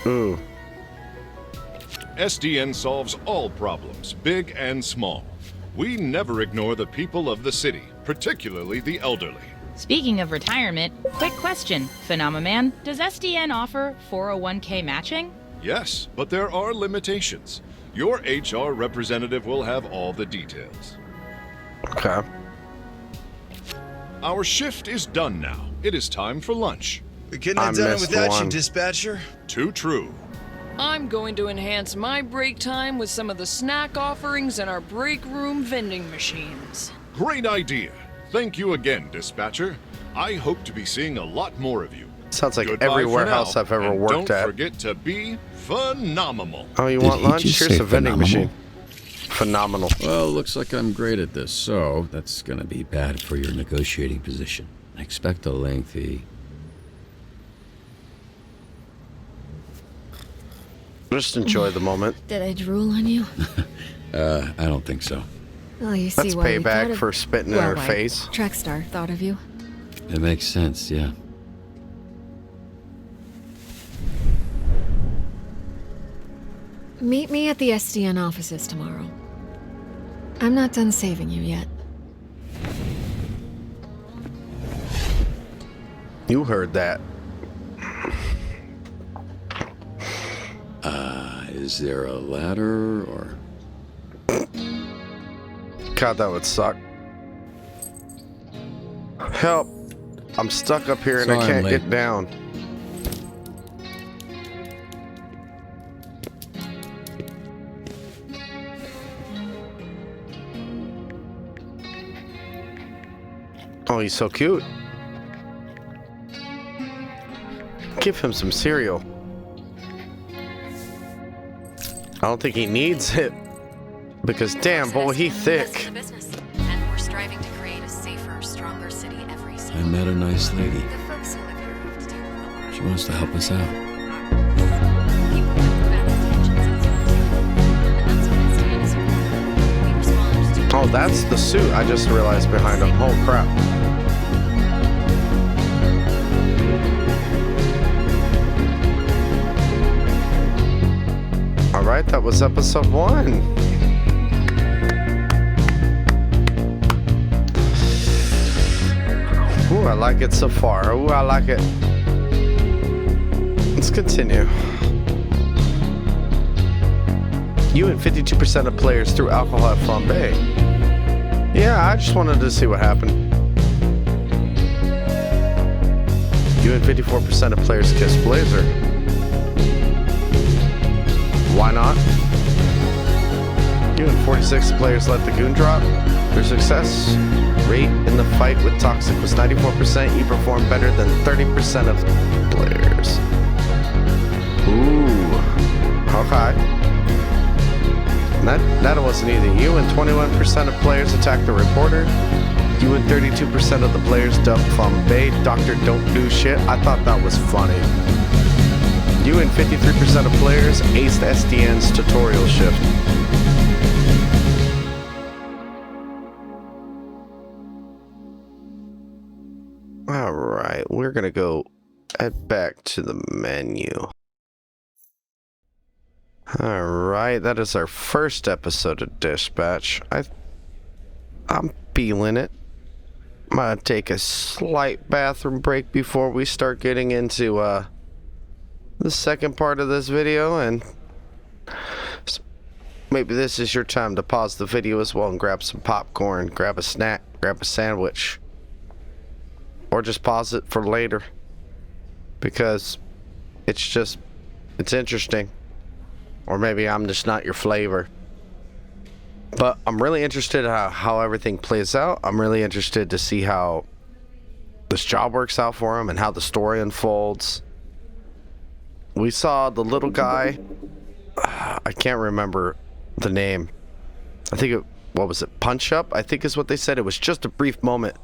Ooh. SDN solves all problems, big and small. We never ignore the people of the city, particularly the elderly. Speaking of retirement, quick question, Phenomenon. Does SDN offer 401k matching? Yes, but there are limitations. Your HR representative will have all the details. Okay. Our shift is done now. It is time for lunch. We couldn't have done it without you, dispatcher. Too true. I'm going to enhance my break time with some of the snack offerings in our break room vending machines. Great idea. Thank you again, dispatcher. I hope to be seeing a lot more of you. Sounds like Goodbye every for warehouse now, I've ever and worked don't at. forget to be phenomenal. Oh, you Did want he lunch? just Here's say a vending phenomenal? machine. Phenomenal. Well, looks like I'm great at this, so that's gonna be bad for your negotiating position. Expect a lengthy... Just enjoy the moment. Did I drool on you? I don't think so. Well, you see That's why we payback thought of- for spitting in well, her why face. Trackstar thought of you. It makes sense, yeah. Meet me at the SDN offices tomorrow. I'm not done saving you yet. You heard that. Is there a ladder, or... God, that would suck. Help! I'm stuck up here and Sorry, I I'm can't late. get down. Oh, he's so cute. Give him some cereal. I don't think he needs it. Because damn, boy, he thick. And we're striving to create a safer, stronger city every I met a nice lady. The folks who live here have to deal with a lot. She wants to help us out. People with bad intentions, and that's what SDN is for. We respond to Oh, that's the suit I just realized behind him. Oh, crap. Alright, that was episode 1. Ooh, I like it so far. Ooh, I like it. Let's continue. You and 52% of players threw alcohol at flambe. Yeah, I just wanted to see what happened. You and 54% of players kissed Blazer. Why not? You and 46 players let the goon drop. Your success rate in the fight with Toxic was 94%. You performed better than 30% of players. Ooh. Okay. That wasn't easy. You and 21% of players attacked the reporter. You and 32% of the players dubbed Flambe Dr. Don't Do Shit. I thought that was funny. You and 53% of players aced SDN's tutorial shift. Alright, we're gonna go head back to the menu. Alright, that is our first episode of Dispatch. I'm feeling it. I'm gonna take a slight bathroom break before we start getting into the second part of this video, and maybe this is your time to pause the video as well and grab some popcorn, grab a snack, grab a sandwich, or just pause it for later, because it's interesting. Or maybe I'm just not your flavor. But I'm really interested in how everything plays out. I'm really interested to see how this job works out for him and how the story unfolds. We saw the little guy. I can't remember the name. I think what was it? Punch Up? I think is what they said. It was just a brief moment.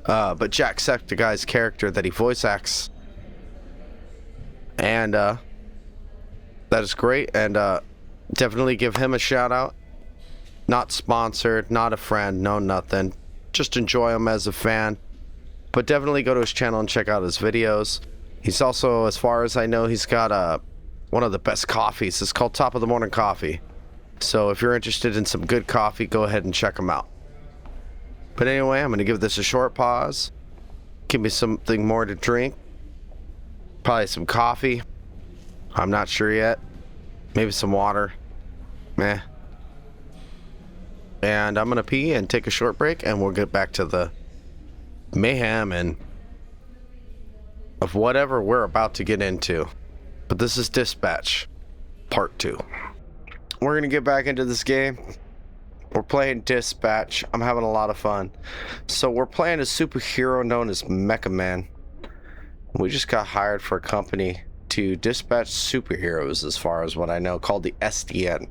But Jacksepticeye's character that he voice acts. And that is great. And definitely give him a shout out. Not sponsored, not a friend, no nothing. Just enjoy him as a fan. But definitely go to his channel and check out his videos. He's also, as far as I know, he's got one of the best coffees. It's called Top of the Morning Coffee. So if you're interested in some good coffee, go ahead and check him out. But anyway, I'm going to give this a short pause. Give me something more to drink. Probably some coffee. I'm not sure yet. Maybe some water. Meh. And I'm gonna pee and take a short break, and we'll get back to the mayhem and of whatever we're about to get into. But this is Dispatch Part 2. We're gonna get back into this game. We're playing Dispatch. I'm having a lot of fun. So we're playing a superhero known as Mecha Man. We just got hired for a company to dispatch superheroes, as far as what I know, called the SDN.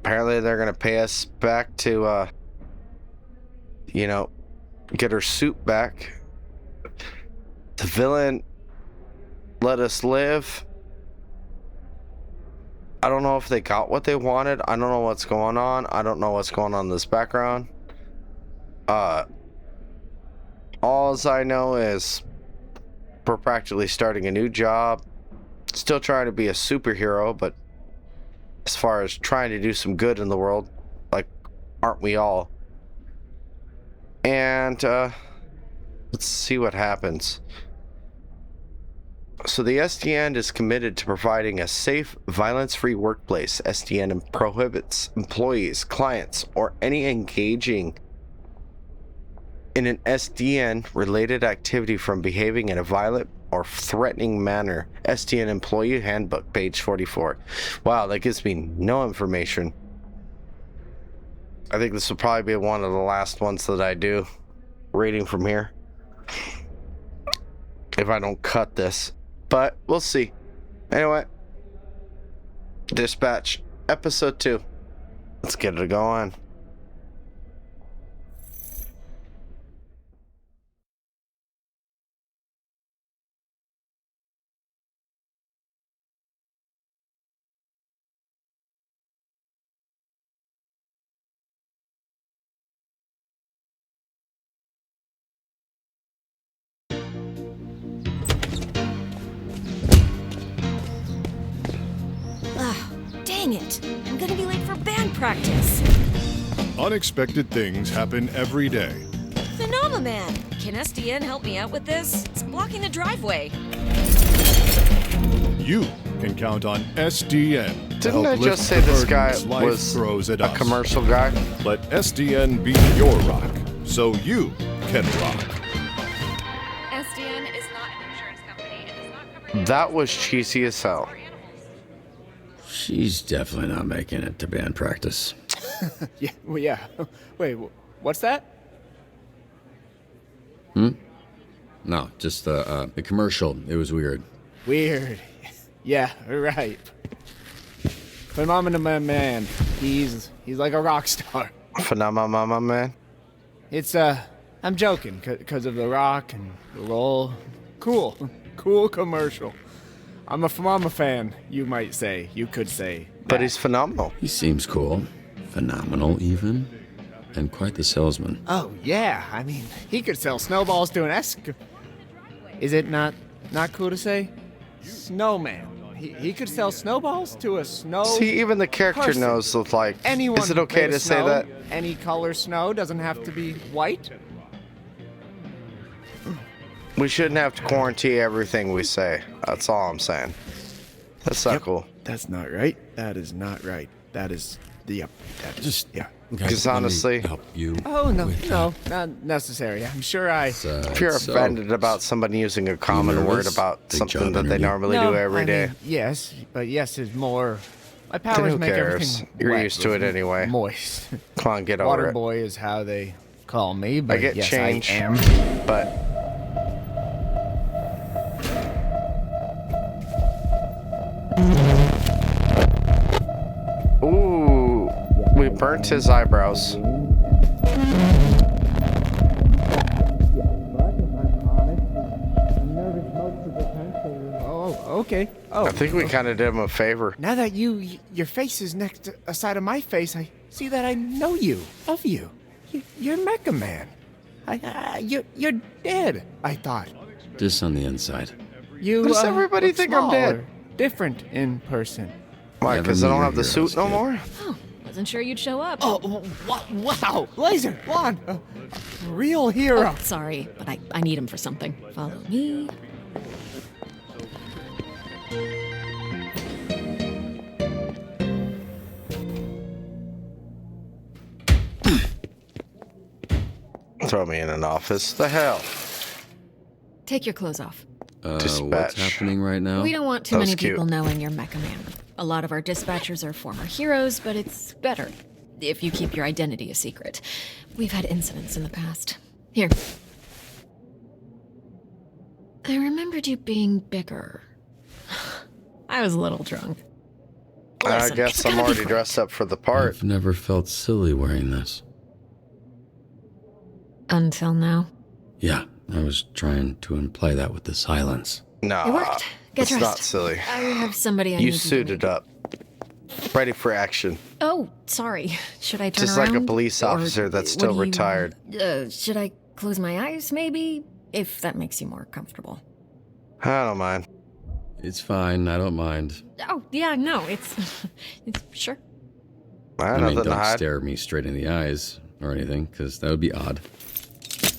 Apparently they're gonna pay us back to you know, get her suit back. The villain let us live. I don't know if they got what they wanted. I don't know what's going on. I don't know what's going on in this background. All I know is we're practically starting a new job. Still trying to be a superhero, but as far as trying to do some good in the world, like, aren't we all? And let's see what happens. So the SDN is committed to providing a safe, violence-free workplace. SDN prohibits employees, clients, or any engaging in an SDN-related activity from behaving in a violent or threatening manner. SDN Employee Handbook, page 44. Wow, that gives me no information. I think this will probably be one of the last ones that I do, reading from here, if I don't cut this. But we'll see. Anyway, Dispatch, episode 2. Let's get it going. Dang it! I'm gonna be late for band practice. Unexpected things happen every day. Phenomenon! Can SDN help me out with this? It's blocking the driveway. You can count on SDN. Didn't I just say this guy was a commercial guy? Let SDN be your rock, so you can rock. SDN is not an insurance company. It does not cover That was cheesy as hell. She's definitely not making it to band practice. Yeah, well, yeah. Wait, what's that? No, just the commercial. It was weird. Weird. Yeah, right. Phenomenon Man. He's like a rock star. Phenomenon Man? It's, I'm joking, because of the rock and the roll. Cool commercial. I'm a Phenomenon fan, you might say. You could say. But he's phenomenal. He seems cool. Phenomenal, even. And quite the salesman. Oh, yeah. I mean, he could sell snowballs to an Is it not cool to say? Snowman. He could sell snowballs to a snow. See, even the character person. knows, like, Anyone is it okay made to of say snow, that? Any color snow doesn't have to be white. We shouldn't have to quarantine everything we say. That's all I'm saying. That's not cool. That's not right. That is not right. That is the Because honestly, help you. Oh no, not necessary. I'm sure if you're offended about somebody using a common word about something that they normally do every day, yes, but yes is more. My then powers who make cares? everything You're wet used to it with anyway. Moist. Come on, get over Water it. boy is how they call me. But I get yes, change, I am. but. Ooh, we burnt his eyebrows. Oh, okay. Oh, I think we kind of did him a favor. Now that your face is next to a side of my face, I see that I know you, of you. You're Mecha Man. You're dead, I thought. Just on the inside. You, Does everybody look think I'm dead? smaller, different in person. Why, because I don't have the suit no more? Oh, wasn't sure you'd show up. Oh, wow. Laser, blonde, real hero. Oh, sorry, but I need him for something. Follow me. Throw me in an office. The hell? Take your clothes off. What's happening right now? We don't want too many people knowing you're Mecha Man. A lot of our dispatchers are former heroes, but it's better if you keep your identity a secret. We've had incidents in the past. Here. I remembered you being bigger. I was a little drunk. I guess I'm already dressed up for the part. I've never felt silly wearing this. Until now. Yeah, I was trying to imply that with the silence. No, It worked. Get it's dressed. not silly. I have somebody I You need to suited up. Ready for action. Oh, sorry. Should I turn Just around? like a police Or officer that's what still do you- retired. Should I close my eyes, maybe? If that makes you more comfortable. I don't mind. It's fine, I don't mind. Oh, yeah, no, it's sure. I mean, don't stare me straight in the eyes or anything, because that would be odd.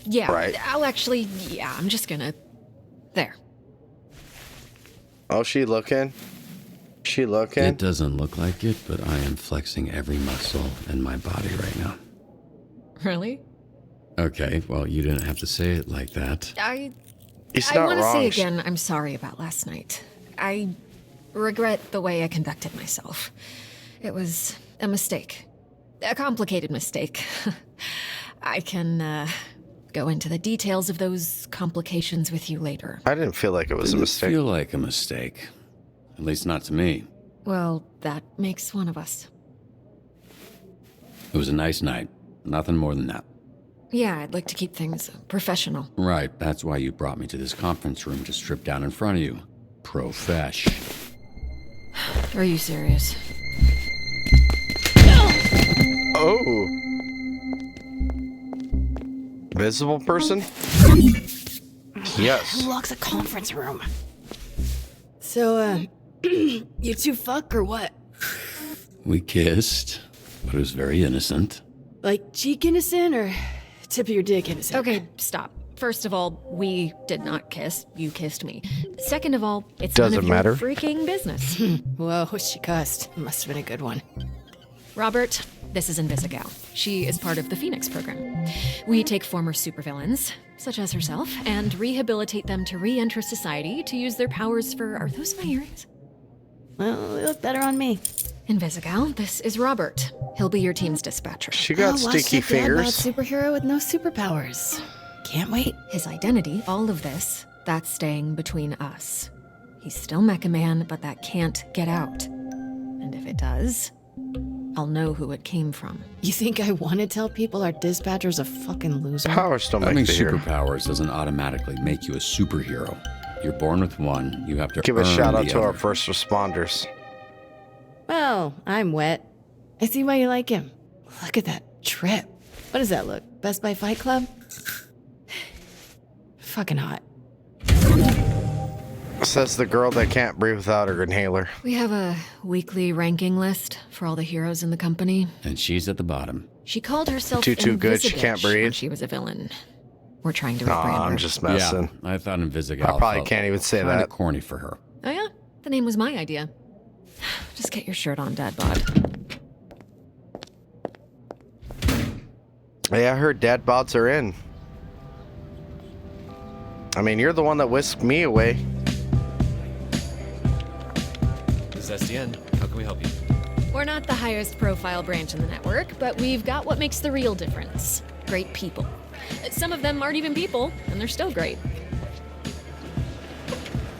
Yeah, Right. I'll actually, I'm just gonna... There. Oh, she looking? She looking? It doesn't look like it, but I am flexing every muscle in my body right now. Really? Okay, well, you didn't have to say it like that. I not want to say wrong. again, I'm sorry about last night. I regret the way I conducted myself. It was a mistake. A complicated mistake. I can go into the details of those complications with you later. I didn't feel like it was a Didn't mistake. feel like a mistake. At least not to me. Well, that makes one of us. It was a nice night. Nothing more than that. Yeah, I'd like to keep things professional. Right, that's why you brought me to this conference room to strip down in front of you. Profesh. Are you serious? Oh. Visible person? Yes. Who locks a conference room? So, you two fuck or what? We kissed, but it was very innocent. Like cheek innocent or tip of your dick innocent? Okay, stop. First of all, we did not kiss. You kissed me. Second of all, it's Doesn't none of matter. your freaking business. Whoa, she cussed. Must have been a good one. Robert, this is Invisigal. She is part of the Phoenix program. We take former supervillains, such as herself, and rehabilitate them to re-enter society to use their powers for... Are those my earrings? Well, they look better on me. Invisigal, this is Robert. He'll be your team's dispatcher. She got sticky fingers. Superhero with no superpowers. Can't wait. His identity, all of this, that's staying between us. He's still Mecha Man, but that can't get out. And if it does, I'll know who it came from. You think I want to tell people our dispatcher's a fucking loser? Powers don't Having make the hero. superpowers doesn't automatically make you a superhero. You're born with one, you have to Give a earn shout out the to our other. first responders. Well, I'm wet. I see why you like him. Look at that trip. What does that look? Best Buy Fight Club? Fucking hot. Says the girl that can't breathe without her inhaler. We have a weekly ranking list for all the heroes in the company. And she's at the bottom. She called herself Too good, she Invisibitch can't when breathe. she was a villain. We're trying to Aw, rebrand her. I'm just messing. Yeah, I thought Invisigal I probably felt can't even say kinda that. corny for her. Oh yeah? The name was my idea. Just get your shirt on, Dad Bod. Hey, I heard dad bods are in. I mean, you're the one that whisked me away. This is SDN. How can we help you? We're not the highest profile branch in the network, but we've got what makes the real difference. Great people. Some of them aren't even people, and they're still great.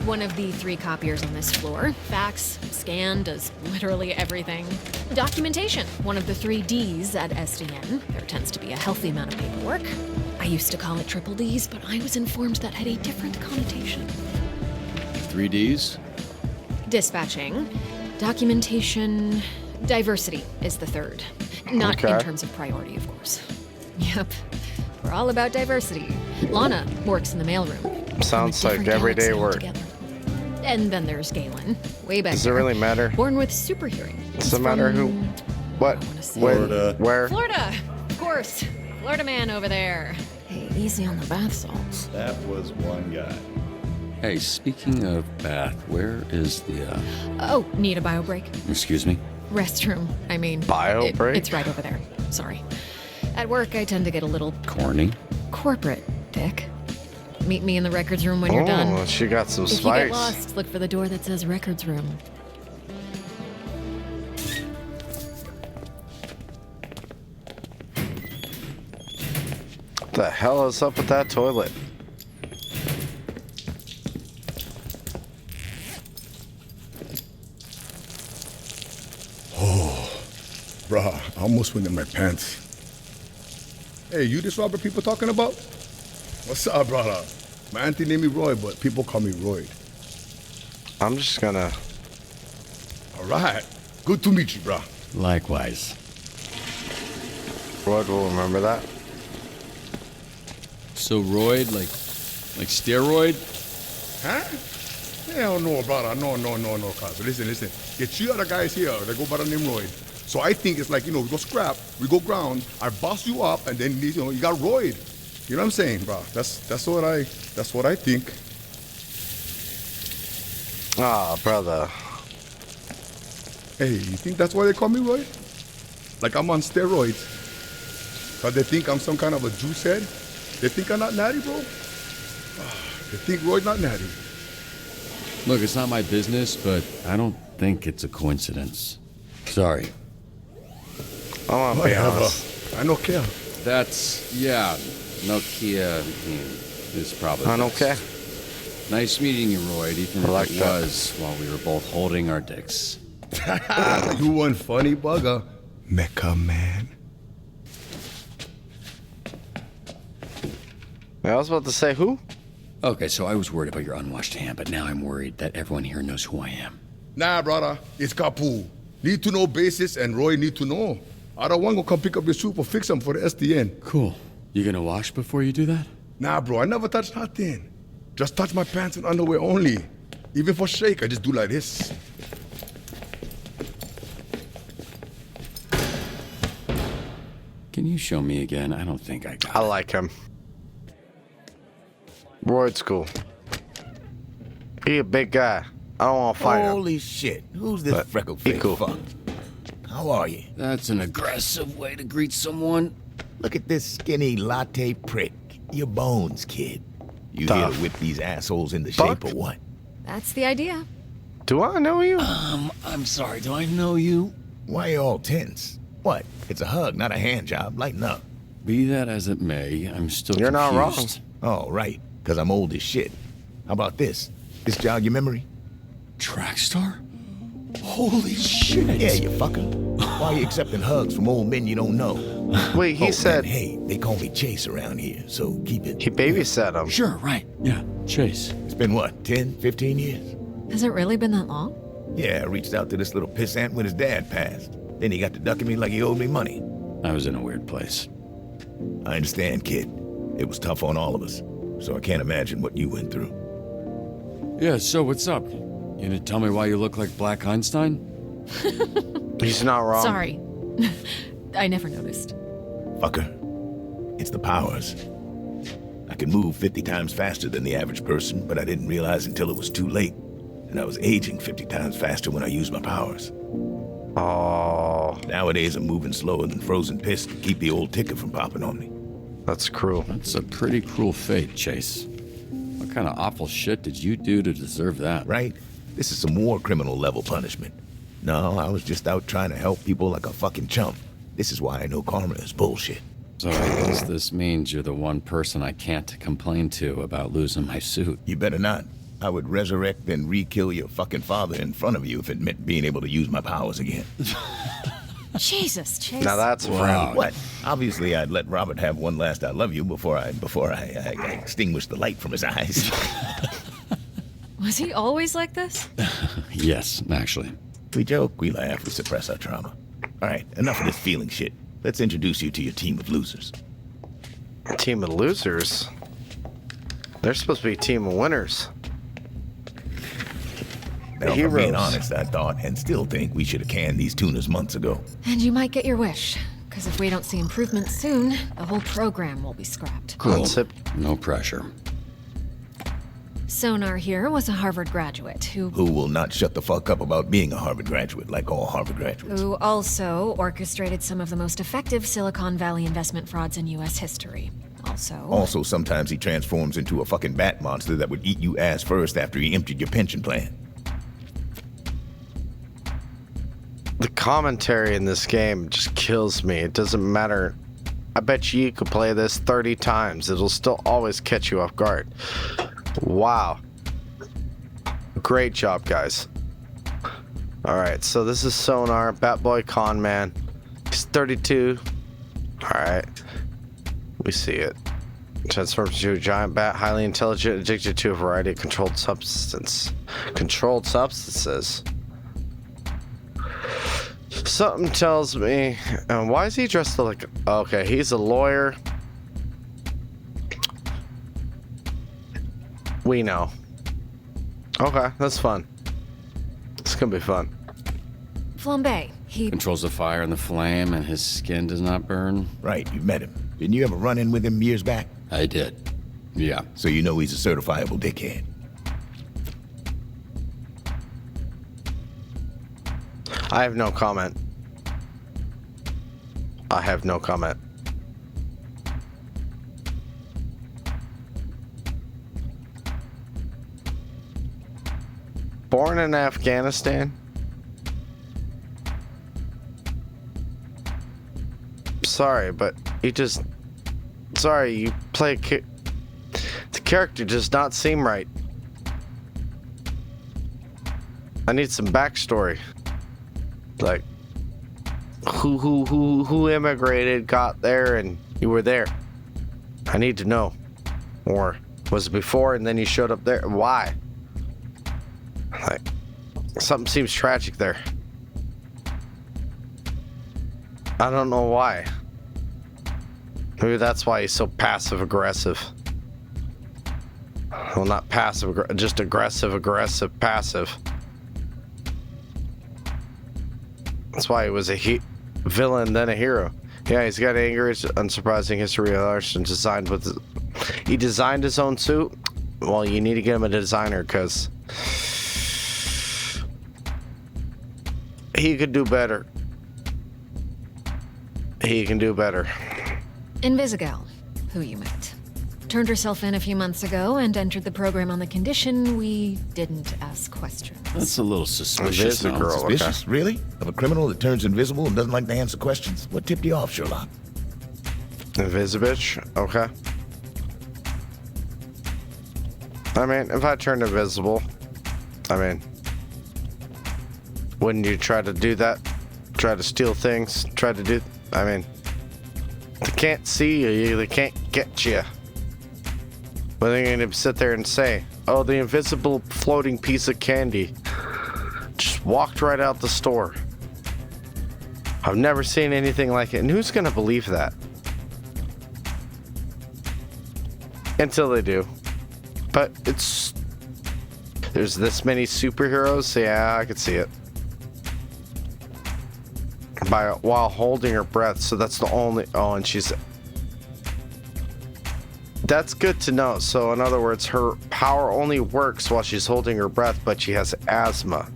One of the 3 copiers on this floor. Fax, scan, does literally everything. Documentation, one of the 3 Ds at SDN. There tends to be a healthy amount of paperwork. I used to call it triple Ds, but I was informed that had a different connotation. 3Ds? Dispatching, documentation, diversity is the 3rd. Not in Okay. terms of priority, of course. Yep, we're all about diversity. Lana works in the mailroom. Sounds From a like different everyday galaxy work. altogether. And then there's Galen, way back Does it there. really matter? Born with super hearing. Does it matter who? What? When? Where? Florida, of course. Florida man over there. Hey, easy on the bath salts. That was one guy. Hey, speaking of bath, where is the, Oh, need a bio break? excuse me? Restroom, Bio break? It's right over there. Sorry. At work, I tend to get a little Corny? corporate, Dick. Meet me in the records room when you're done. Oh, she got some If spice. you get lost, look for the door that says records room. What the hell is up with that toilet? Oh, bruh, I almost went in my pants. Hey, you this Robert people talking about? What's up, brother? My auntie named me Roy, but people call me Roy. I'm just gonna... All right. Good to meet you, bruh. Likewise. Roy will remember that. So Royd, like steroid? Huh? Hell no, brother. No, cuz. Listen. Get two other guys here that go by the name Royd. So I think it's like, we go scrap, we go ground, I boss you up, and then, you got Royd. You know what I'm saying, bro? That's what I think. Ah, brother. Hey, you think that's why they call me Royd? Like I'm on steroids. Cause they think I'm some kind of a juice head? They think I'm not natty, bro? They think Royd not natty. Look, it's not my business, but I don't think it's a coincidence. Sorry. I want to be honest. I don't care. That's, yeah, Nokia is probably I don't care. Nice meeting you, Royd, even if like it that. was while we were both holding our dicks. You one funny bugger. Mecha man. I was about to say who? Okay, so I was worried about your unwashed hand, but now I'm worried that everyone here knows who I am. Nah, brother. It's Kapu. Need to know basis and Roy need to know. Other one gonna come pick up your soup or fix them for the SDN. Cool. You gonna wash before you do that? Nah, bro. I never touch nothing. Just touch my pants and underwear only. Even for shake, I just do like this. Can you show me again? I don't think I got it. I like him. Royd's cool. He a big guy. I don't want to fight him. Holy shit. Who's this freckle-faced cool. fuck? How are you? That's an aggressive way to greet someone. Look at this skinny latte prick. Your bones, kid. You here to whip these assholes into shape or what? That's the idea. Do I know you? I'm sorry. Do I know you? Why are you all tense? What? It's a hug, not a hand job. Lighten up. Be that as it may, I'm still You're confused. not wrong. Oh, right. Because I'm old as shit. How about this? This jog your memory? Trackstar? Holy shit. Yeah, you fucker. Why are you accepting hugs from old men you don't know? Wait, he said... And hey, they call me Chase around here, so keep it... He babysat him. Sure, right. Yeah, Chase. It's been what, 10, 15 years? Has it really been that long? Yeah, I reached out to this little pissant when his dad passed. Then he got to ducking me like he owed me money. I was in a weird place. I understand, kid. It was tough on all of us, so I can't imagine what you went through. Yeah, so what's up? You gonna tell me why you look like Black Einstein? He's not wrong. Sorry. I never noticed. Fucker. It's the powers. I can move 50 times faster than the average person, but I didn't realize until it was too late. And I was aging 50 times faster when I used my powers. Oh. Nowadays, I'm moving slower than frozen piss to keep the old ticker from popping on me. That's cruel. That's a pretty cruel fate, Chase. What kind of awful shit did you do to deserve that? Right? This is some war criminal level punishment. No, I was just out trying to help people like a fucking chump. This is why I know karma is bullshit. So I guess this means you're the one person I can't complain to about losing my suit. You better not. I would resurrect and re-kill your fucking father in front of you if it meant being able to use my powers again. Jesus, Chase. Now that's a friend. What? Obviously, I'd let Robert have one last I love you before I extinguished the light from his eyes. Was he always like this? Yes, actually. We joke, we laugh, we suppress our trauma. All right, enough of this feeling shit. Let's introduce you to your team of losers. A team of losers? They're supposed to be a team of winners. Now, for being honest, I thought and still think we should have canned these tunas months ago. And you might get your wish. Because if we don't see improvement soon, the whole program will be scrapped. Cool. No pressure. Sonar here was a Harvard graduate who will not shut the fuck up about being a Harvard graduate, like all Harvard graduates. Who also orchestrated some of the most effective Silicon Valley investment frauds in U.S. history. Also, sometimes he transforms into a fucking bat monster that would eat you ass first after he emptied your pension plan. The commentary in this game just kills me. It doesn't matter. I bet you could play this 30 times. It'll still always catch you off guard. Wow. Great job, guys. Alright, so this is Sonar, Batboy Con Man. He's 32. Alright. We see it. Transforms into a giant bat, highly intelligent, addicted to a variety of controlled substances. Controlled substances. Something tells me... why is he dressed like... Okay, he's a lawyer. We know. Okay, that's fun. It's gonna be fun. Flambe, he... Controls the fire and the flame, and his skin does not burn. Right, you met him. Didn't you ever run in with him years back? I did. Yeah. So you know he's a certifiable dickhead. I have no comment. I have no comment. Born in Afghanistan? Sorry, but you just... Sorry, you play the character does not seem right. I need some backstory. Like, who immigrated, got there, and you were there. I need to know. Or was it before and then you showed up there? Why? Like, something seems tragic there. I don't know why. Maybe that's why he's so passive aggressive. Well, not passive, just aggressive, passive. That's why he was a villain, then a hero. Yeah, he's got anger, unsurprising history of arson designed with... He designed his own suit? Well, you need to get him a designer, because... he could do better. He can do better. Invisigal, who you met. Turned herself in a few months ago and entered the program on the condition we didn't ask questions. That's a little suspicious. Suspicious? Okay. Really? Of a criminal that turns invisible and doesn't like to answer questions? What tipped you off, Sherlock? Invisibitch? Okay. I mean, if I turned invisible, I mean, wouldn't you try to do that? Try to steal things? Try to do... I mean, they can't see you, they can't get you. But they're going to sit there and say, oh, the invisible floating piece of candy just walked right out the store. I've never seen anything like it. And who's going to believe that? Until they do. But it's... There's this many superheroes? Yeah, I could see it. While holding her breath, so that's the only... Oh, and she's... That's good to know. So in other words, her power only works while she's holding her breath, but she has asthma.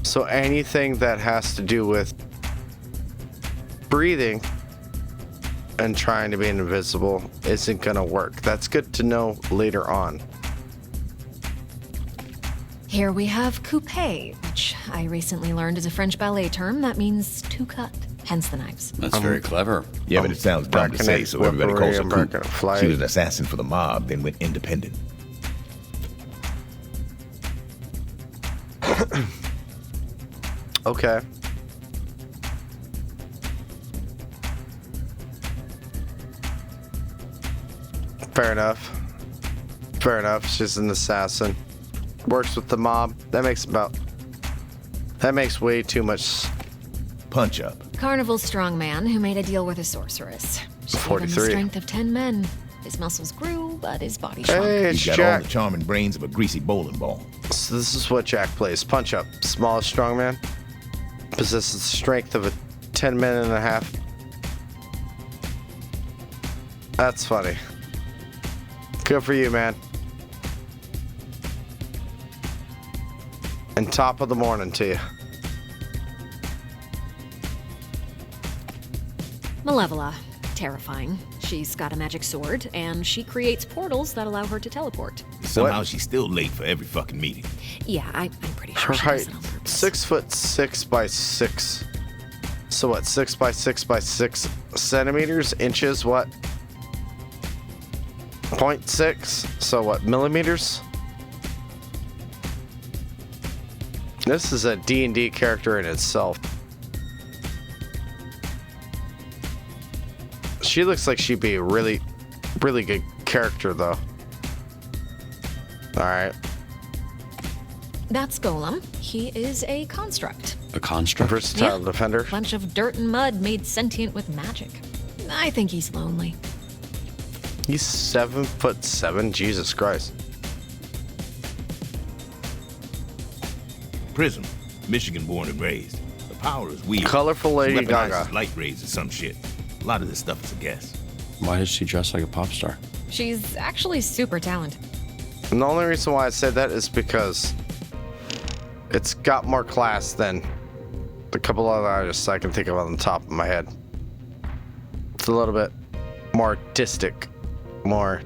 So anything that has to do with breathing and trying to be invisible isn't gonna work. That's good to know later on. Here we have coupé, which I recently learned is a French ballet term that means to cut. Hence the knives. That's very clever. Yeah, but it sounds dumb to say, so everybody calls her Coop. She was an assassin for the mob, then went independent. Okay. Fair enough. Fair enough. She's an assassin. Works with the mob. That makes way too much. Punch up. Carnival's strongman who made a deal with a sorceress. She 43. gave him the strength of 10 men. His muscles grew, but his body shrunk. Hey, He's got Jack. all the charming brains of a greasy bowling ball. So this is what Jack plays. Punch up. Smallest strongman. Possesses the strength of a 10 men and a half. That's funny. Good for you, man. And top of the morning to you. Malevola. Terrifying. She's got a magic sword, and she creates portals that allow her to teleport. Somehow she's still late for every fucking meeting. Yeah, I'm pretty Her sure she height, does it on purpose. 6'6" by 6. So what? 6 by 6 by 6 centimeters, inches. What? 0.6. So what? Millimeters. This is a D&D character in itself. She looks like she'd be a really, really good character, though. All right. That's Golem. He is a construct. A construct? Versatile defender. Bunch of dirt and mud made sentient with magic. I think he's lonely. He's 7'7". Jesus Christ. Prism, Michigan born and raised. The power is weird. Colorful Lady Weaponizes Gaga. light rays or some shit. A lot of this stuff is a guess. Why does she dress like a pop star? She's actually super talented. And the only reason why I said that is because it's got more class than the couple other artists I can think of on the top of my head. It's a little bit more artistic, more,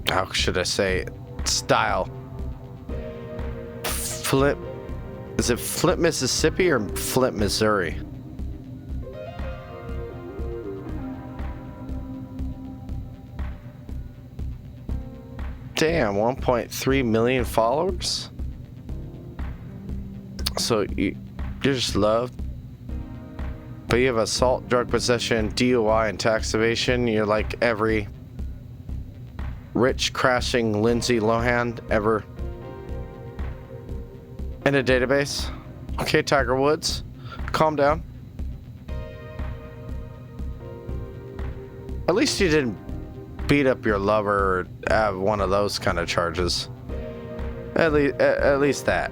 how should I say it? Style. Flip, is it Flip, Mississippi or Flip, Missouri? Damn, 1.3 million followers? So you're just loved? But you have assault, drug possession, DUI, and tax evasion. You're like every rich, crashing Lindsay Lohan ever in a database. Okay, Tiger Woods, calm down. At least you didn't beat up your lover or have one of those kind of charges. At least that.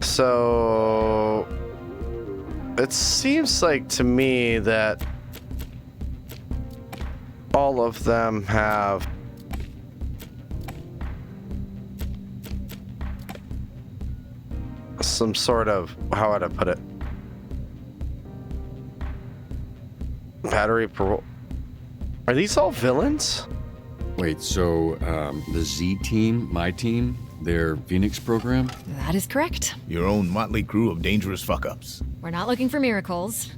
So it seems like to me that all of them have some sort of, how would I put it? Battery parole. Are these all villains? Wait, so the Z team, my team, their Phoenix program? That is correct. Your own motley crew of dangerous fuck-ups. We're not looking for miracles,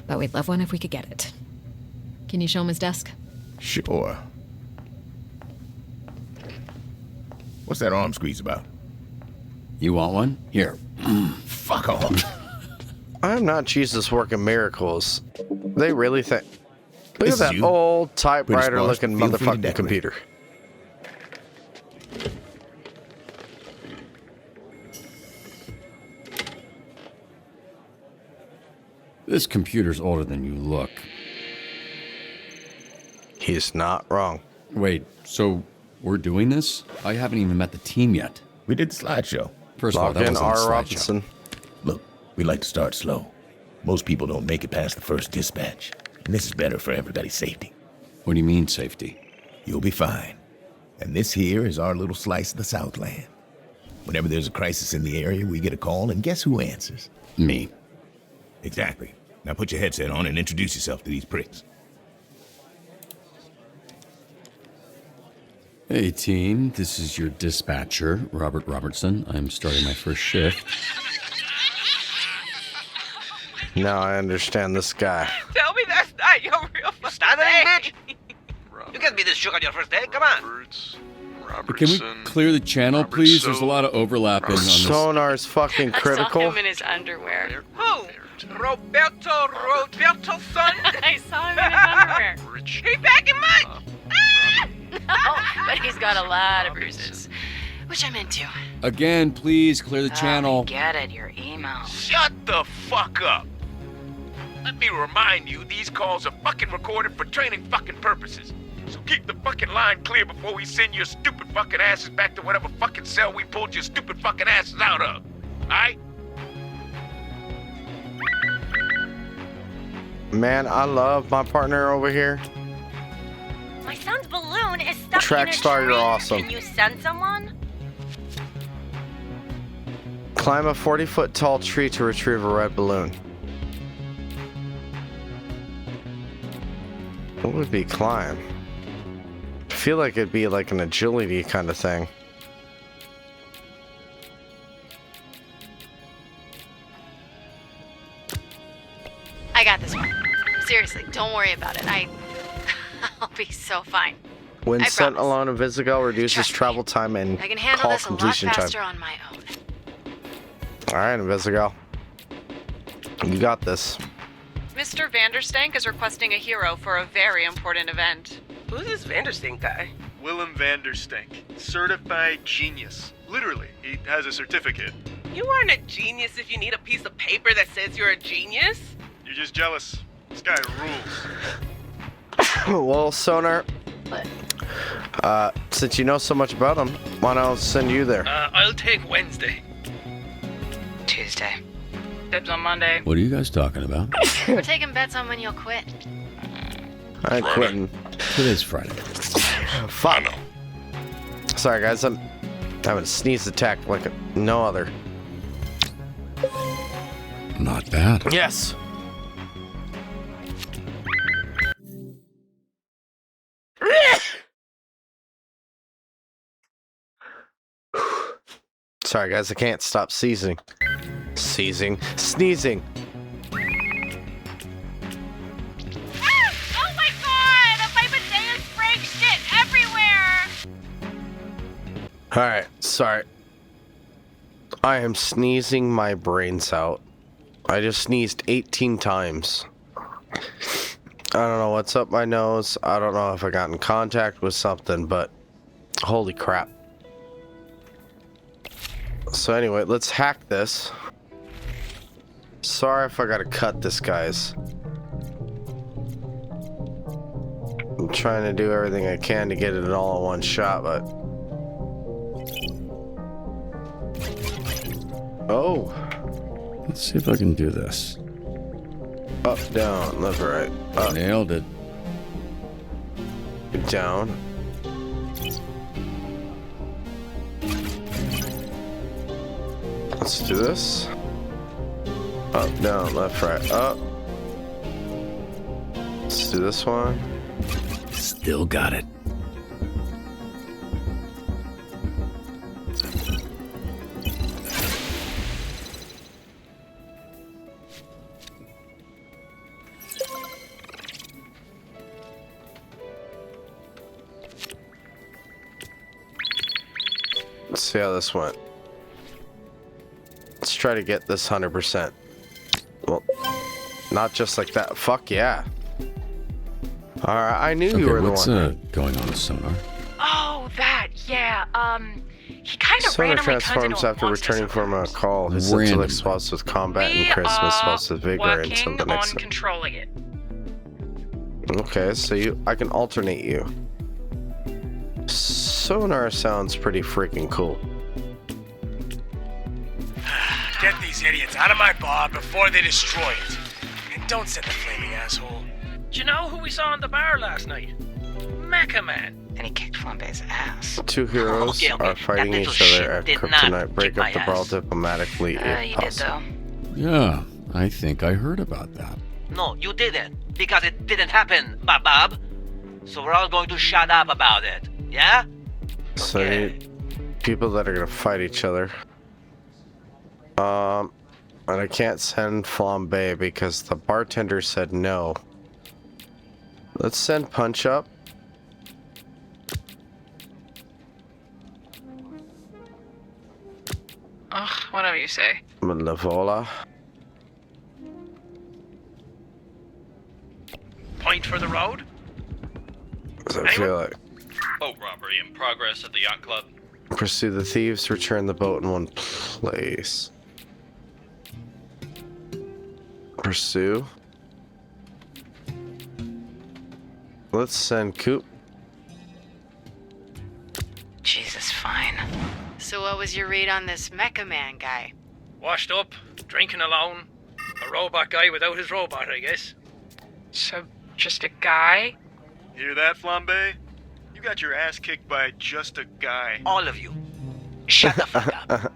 but we'd love one if we could get it. Can you show him his desk? Sure. What's that arm squeeze about? You want one? Here. Fuck off. I'm not Jesus working miracles. They really think. Look This at is that you? old typewriter British looking boss, feel free to motherfucking decorate. computer. This computer's older than you look. He's not wrong. Wait, so we're doing this? I haven't even met the team yet. We did the slideshow. First of all, that Log in wasn't a R. slideshow. Robinson. Look, we like to start slow. Most people don't make it past the first dispatch. And this is better for everybody's safety. What do you mean, safety? You'll be fine. And this here is our little slice of the Southland. Whenever there's a crisis in the area, we get a call, and guess who answers? Me. Exactly. Now put your headset on and introduce yourself to these pricks. Hey, team. This is your dispatcher, Robert Robertson. I'm starting my first shift. Now I understand this guy. Tell me that's not your real fucking name. Bitch. You can't be this shook on your first day. Come on. Can we clear the channel, please? There's a lot of overlapping on this. Sonar's fucking critical. I saw him in his underwear. Who? Roberto's son? I saw him in his underwear. He back in much? No, but he's got a lot of bruises, which I'm into. Again, please clear the channel. Get it, your email. Shut the fuck up. Let me remind you, these calls are fucking recorded for training fucking purposes. So keep the fucking line clear before we send your stupid fucking asses back to whatever fucking cell we pulled your stupid fucking asses out of. Alright? Man, I love my partner over here. My son's balloon is stuck Track in a star, tree. you're awesome. Can you send someone? Climb a 40-foot tall tree to retrieve a red balloon. What would be climb? I feel like it'd be like an agility kind of thing. I got this one. Seriously, don't worry about it. I'll be so fine. When I sent promise. alone in Visigo, reduces travel time and I can handle call this a lot completion faster time. on my own. Alright, Invisigo. You got this. Mr. Vanderstank is requesting a hero for a very important event. Who's this Vanderstink guy? Willem Vanderstank. Certified genius. Literally, he has a certificate. You aren't a genius if you need a piece of paper that says you're a genius. You're just jealous. This guy rules. Well, Sonar, since you know so much about him, why don't I send you there? I'll take Wednesday. Tuesday. Dibs on Monday. What are you guys talking about? We're taking bets on when you'll quit. I ain't quitting. Today's Friday. Fun. Sorry, guys. I'm having a sneeze attack like no other. Not bad. Yes. Sorry, guys. I can't stop sneezing. Sneezing. Oh my god! My bidet spraying shit everywhere! Alright, sorry. I am sneezing my brains out. I just sneezed 18 times. I don't know what's up my nose. I don't know if I got in contact with something, but holy crap. So anyway, let's hack this. Sorry if I gotta cut this, guys. I'm trying to do everything I can to get it all in one shot, but... Oh! Let's see if I can do this. Up, down, left, right. Up. Nailed it. Down. Let's do this. Up, down, left, right, up. Let's do this one. Still got it. Let's see how this went. Let's try to get this 100%. Well, not just like that. Fuck yeah. Alright, I knew you were the what's one. Going on with Sonar? Oh, that, yeah, he kind of Sonar randomly turns transforms into a after monster returning from a call. His Random. intellect swaps with combat and charisma swaps with vigor and Working something on next. controlling it. Okay, so I can alternate you. Sonar sounds pretty freaking cool. Get these idiots out of my bar before they destroy it. And don't send the flaming asshole. Do you know who we saw in the bar last night? Mecha Man. And he kicked Flambe's ass. Two heroes Okay. are fighting That each little other at shit did Kryptonite. not Break kick up the my brawl ass. diplomatically You if did, possible. though. Yeah, I think I heard about that. No, you didn't. Because it didn't happen, Bob. So we're all going to shut up about it. Yeah? So you need people that are gonna fight each other. And I can't send Flambe because the bartender said no. Let's send Punch Up. Ugh, whatever you say. Malevola. Point for the road? Does I feel like Boat robbery in progress at the yacht club. pursue the thieves, return the boat in one place. Pursue. Let's send Coop. Jesus, fine. So what was your read on this Mecha Man guy? Washed up, drinking alone. A robot guy without his robot, I guess. So, just a guy? Hear that, Flambe? You got your ass kicked by just a guy. All of you. Shut the fuck up.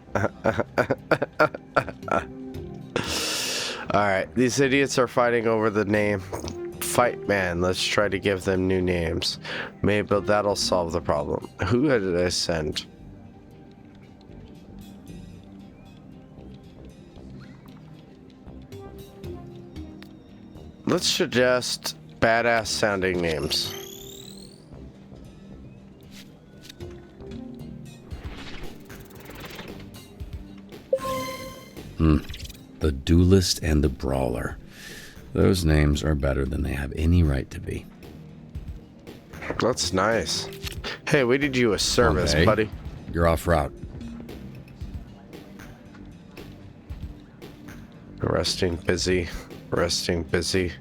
Alright, these idiots are fighting over the name Fight man. Let's try to give them new names. Maybe that'll solve the problem. Who did I send? Let's suggest badass sounding names. The Duelist and the Brawler. Those names are better than they have any right to be. That's nice. Hey, we did you a service, Okay. buddy. You're off route. Resting busy. Resting busy.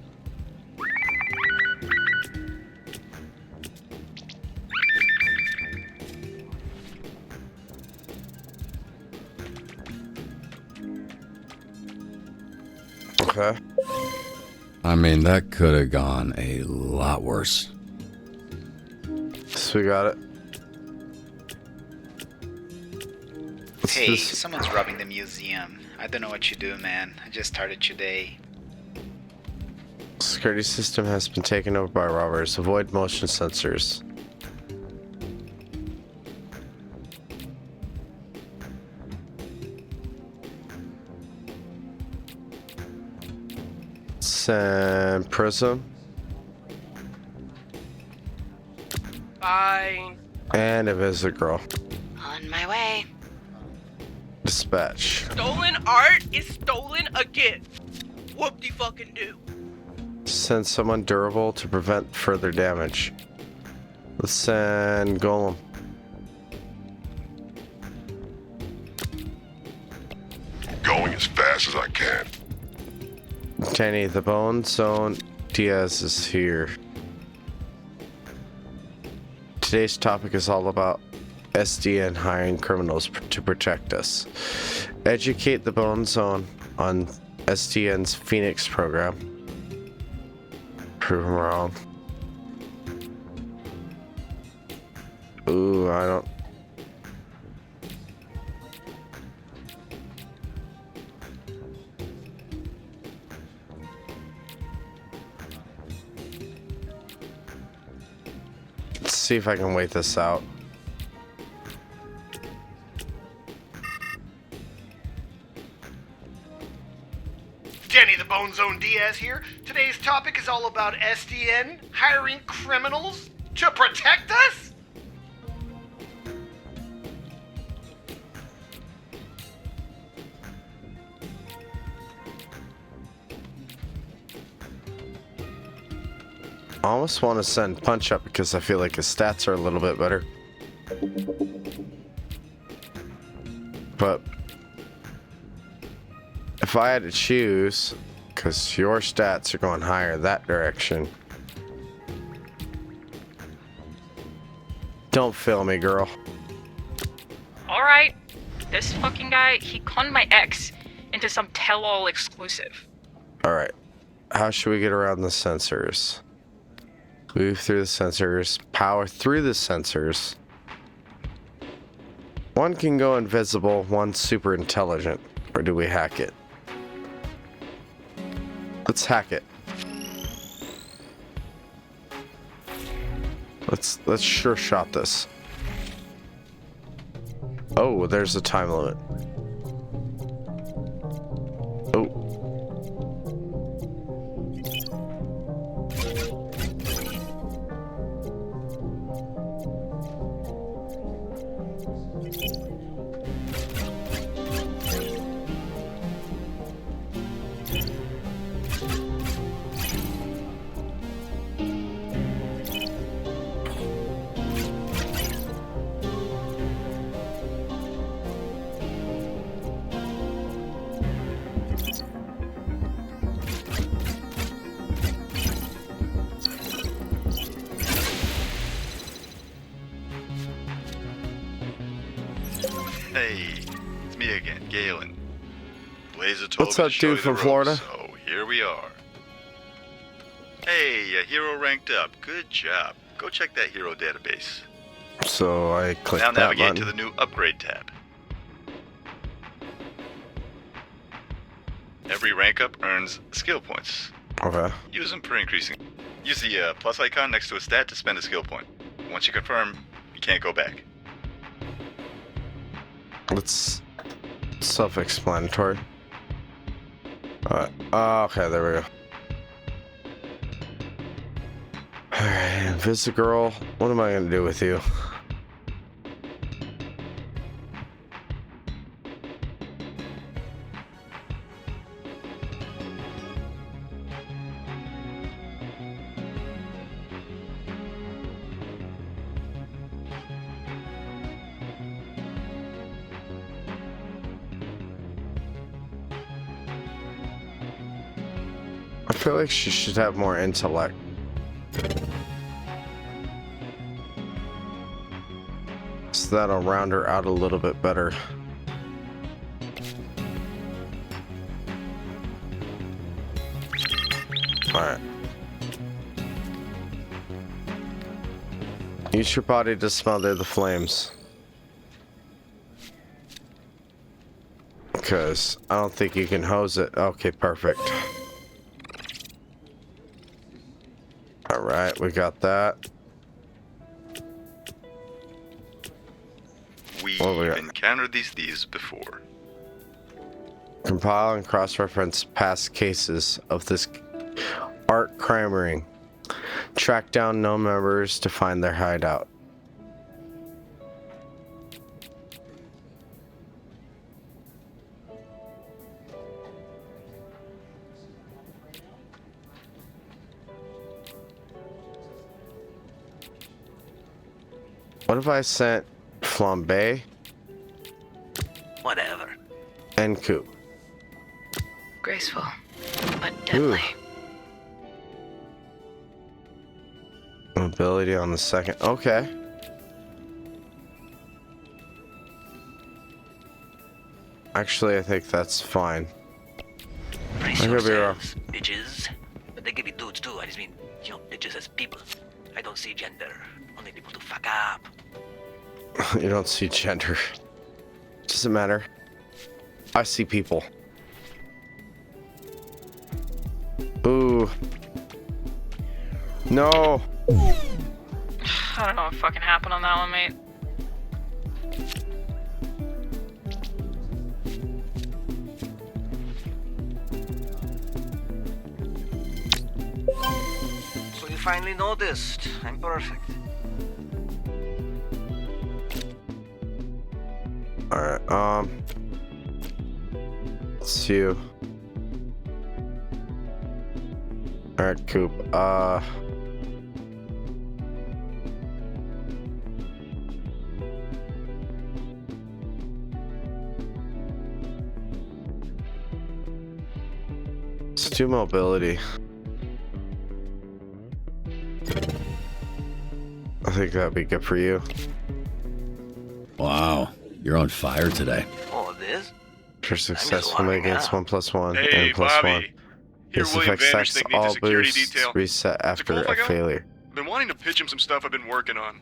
Okay. I mean, that could have gone a lot worse. So we got it. Hey, someone's robbing the museum. I don't know what you do, man. I just started today. Security system has been taken over by robbers. Avoid motion sensors. Send Prism. Fine. And a visit girl. On my way. Dispatch. Stolen art is stolen again. Whoop-de-fucking-do. Send someone durable to prevent further damage. Let's send Golem. Going as fast as I can. Jenny, the Bone Zone Diaz is here. Today's topic is all about SDN hiring criminals to protect us. Educate the Bone Zone on SDN's Phoenix program. Prove them wrong. Ooh, I don't... Let's see if I can wait this out. Jenny the Bone Zone Diaz here. Today's topic is all about SDN hiring criminals to protect us? I almost want to send Punch up because I feel like his stats are a little bit better. But if I had to choose, because your stats are going higher that direction. Don't fail me, girl. Alright, this fucking guy, he conned my ex into some tell-all exclusive. Alright, how should we get around the sensors? Move through the sensors, power through the sensors. One can go invisible, one's super intelligent. Or do we hack it? Let's hack it. Let's sure shot this. Oh, there's a time limit. Oh. Hey, it's me again, Galen. Blazer told What's me up, to show dude you from the Florida? ropes, so here we are. Hey, a hero ranked up. Good job. Go check that hero database. So I click Now that navigate button. to the new upgrade tab. Every rank up earns skill points. Okay. Use them for increasing. Use the plus icon next to a stat to spend a skill point. Once you confirm, you can't go back. It's self-explanatory. Okay, there we go. Alright, visit girl. What am I gonna do with you? I feel like she should have more intellect. So that'll round her out a little bit better. Alright. Use your body to smother the flames. Because I don't think you can hose it. Okay, perfect. Alright, we got that. We've encountered these thieves before. Compile and cross-reference past cases of this art crime ring. Track down known members to find their hideout. What if I sent Flambe Whatever. and Coop? Graceful, but deadly. Mobility on the second. Okay. Actually, I think that's fine. I could be wrong. Bitches. But they give you dudes too. I just mean, bitches as people. I don't see gender. Only people to fuck up. You don't see gender. Doesn't matter. I see people. Ooh. No. I don't know what fucking happened on that one, mate. So you finally noticed. I'm perfect. Alright, it's you. Alright, Coop, let's do mobility. I think that'd be good for you. Wow, you're on fire today. Oh, this? For successfully against 1+1 Hey, and plus Bobby. 1. Here, This William effect sets Vandersting needs a all security boosts detail. reset after a failure. I've been wanting to pitch him some stuff I've been working on.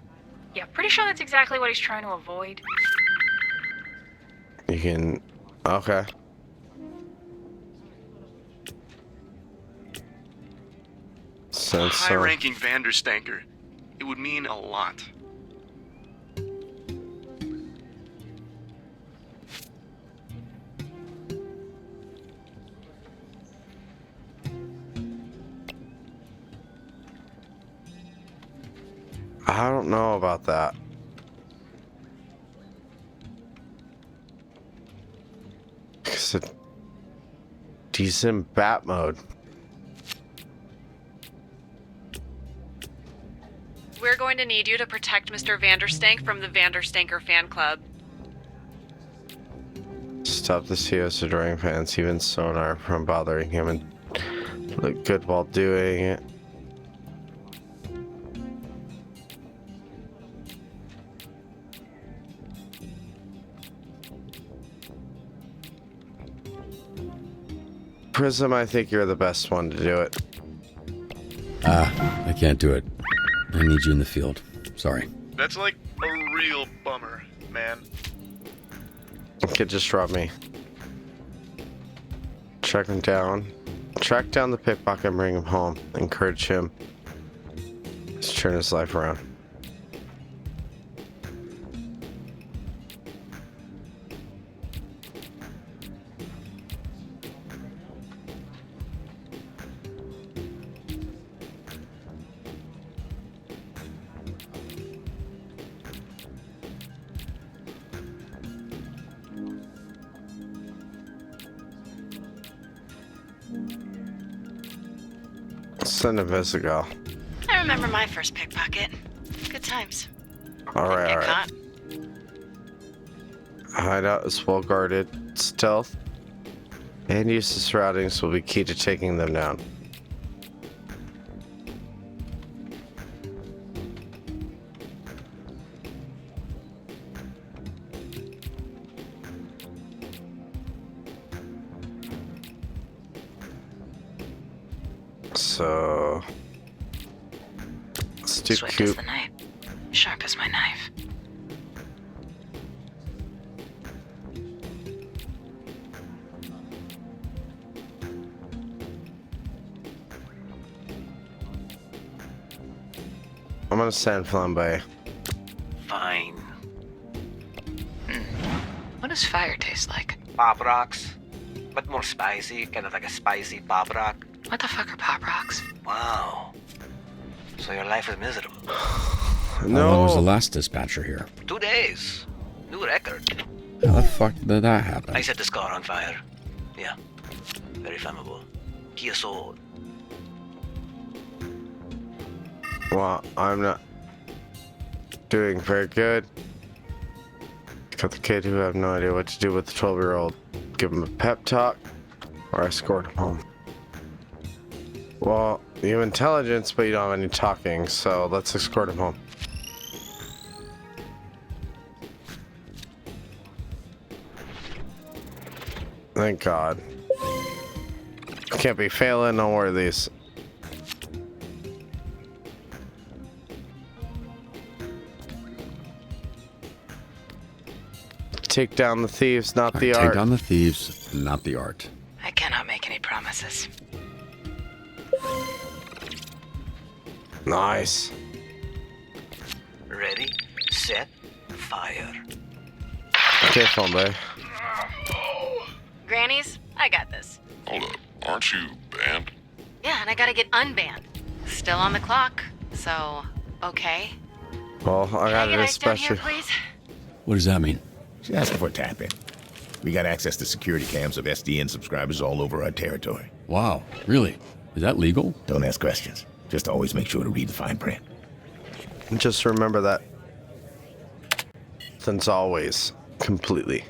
Yeah, pretty sure that's exactly what he's trying to avoid. You can... Okay. Since High-ranking Vanderstanker. It would mean a lot. I don't know about that. Because he's in bat mode. We're going to need you to protect Mr. Vanderstank from the Vanderstanker fan club. Stop the CO's adoring fans, even Sonar, from bothering him and look good while doing it. Prism, I think you're the best one to do it. I can't do it. I need you in the field. Sorry. That's like a real bummer, man. You could just rob me. Track him down. Track down the pickpocket and bring him home. Encourage him turn his life around. Send a Visigal. I remember my first pickpocket. Good times. Alright, Get caught. Hideout is well guarded. Stealth and use of surroundings will be key to taking them down. So let's do Swift Coop. as the night. Sharp as my knife. I'm gonna send Flambe. Fine. What does fire taste like? Pop rocks, but more spicy, kind of like a spicy pop rock. What the fuck are pop rocks? Wow. So your life is miserable. How long was the last dispatcher here? 2 days. New record. How the fuck did that happen? I set the car on fire. Yeah. Very flammable. Kia soul. Well, I'm not doing very good. Got the kid who have no idea what to do with the 12-year-old. Give him a pep talk or escort him home. Well, you have intelligence, but you don't have any talking, so let's escort him home. Thank God. Can't be failing, no more of these. Take down the thieves, not the art. Take down the thieves, not the art. I cannot make any promises. Nice. Ready, set, fire. Okay, Flambe. Grannies, I got this. Hold up, aren't you banned? Yeah, and I gotta get unbanned. Still on the clock, so okay. Well, I gotta Can I get ice down dispatch here, you. please? What does that mean? She's asking for a tap-in. We got access to security cams of SDN subscribers all over our territory. Wow, really? Is that legal? Don't ask questions. Just always make sure to read the fine print. Just remember that. Since always, completely.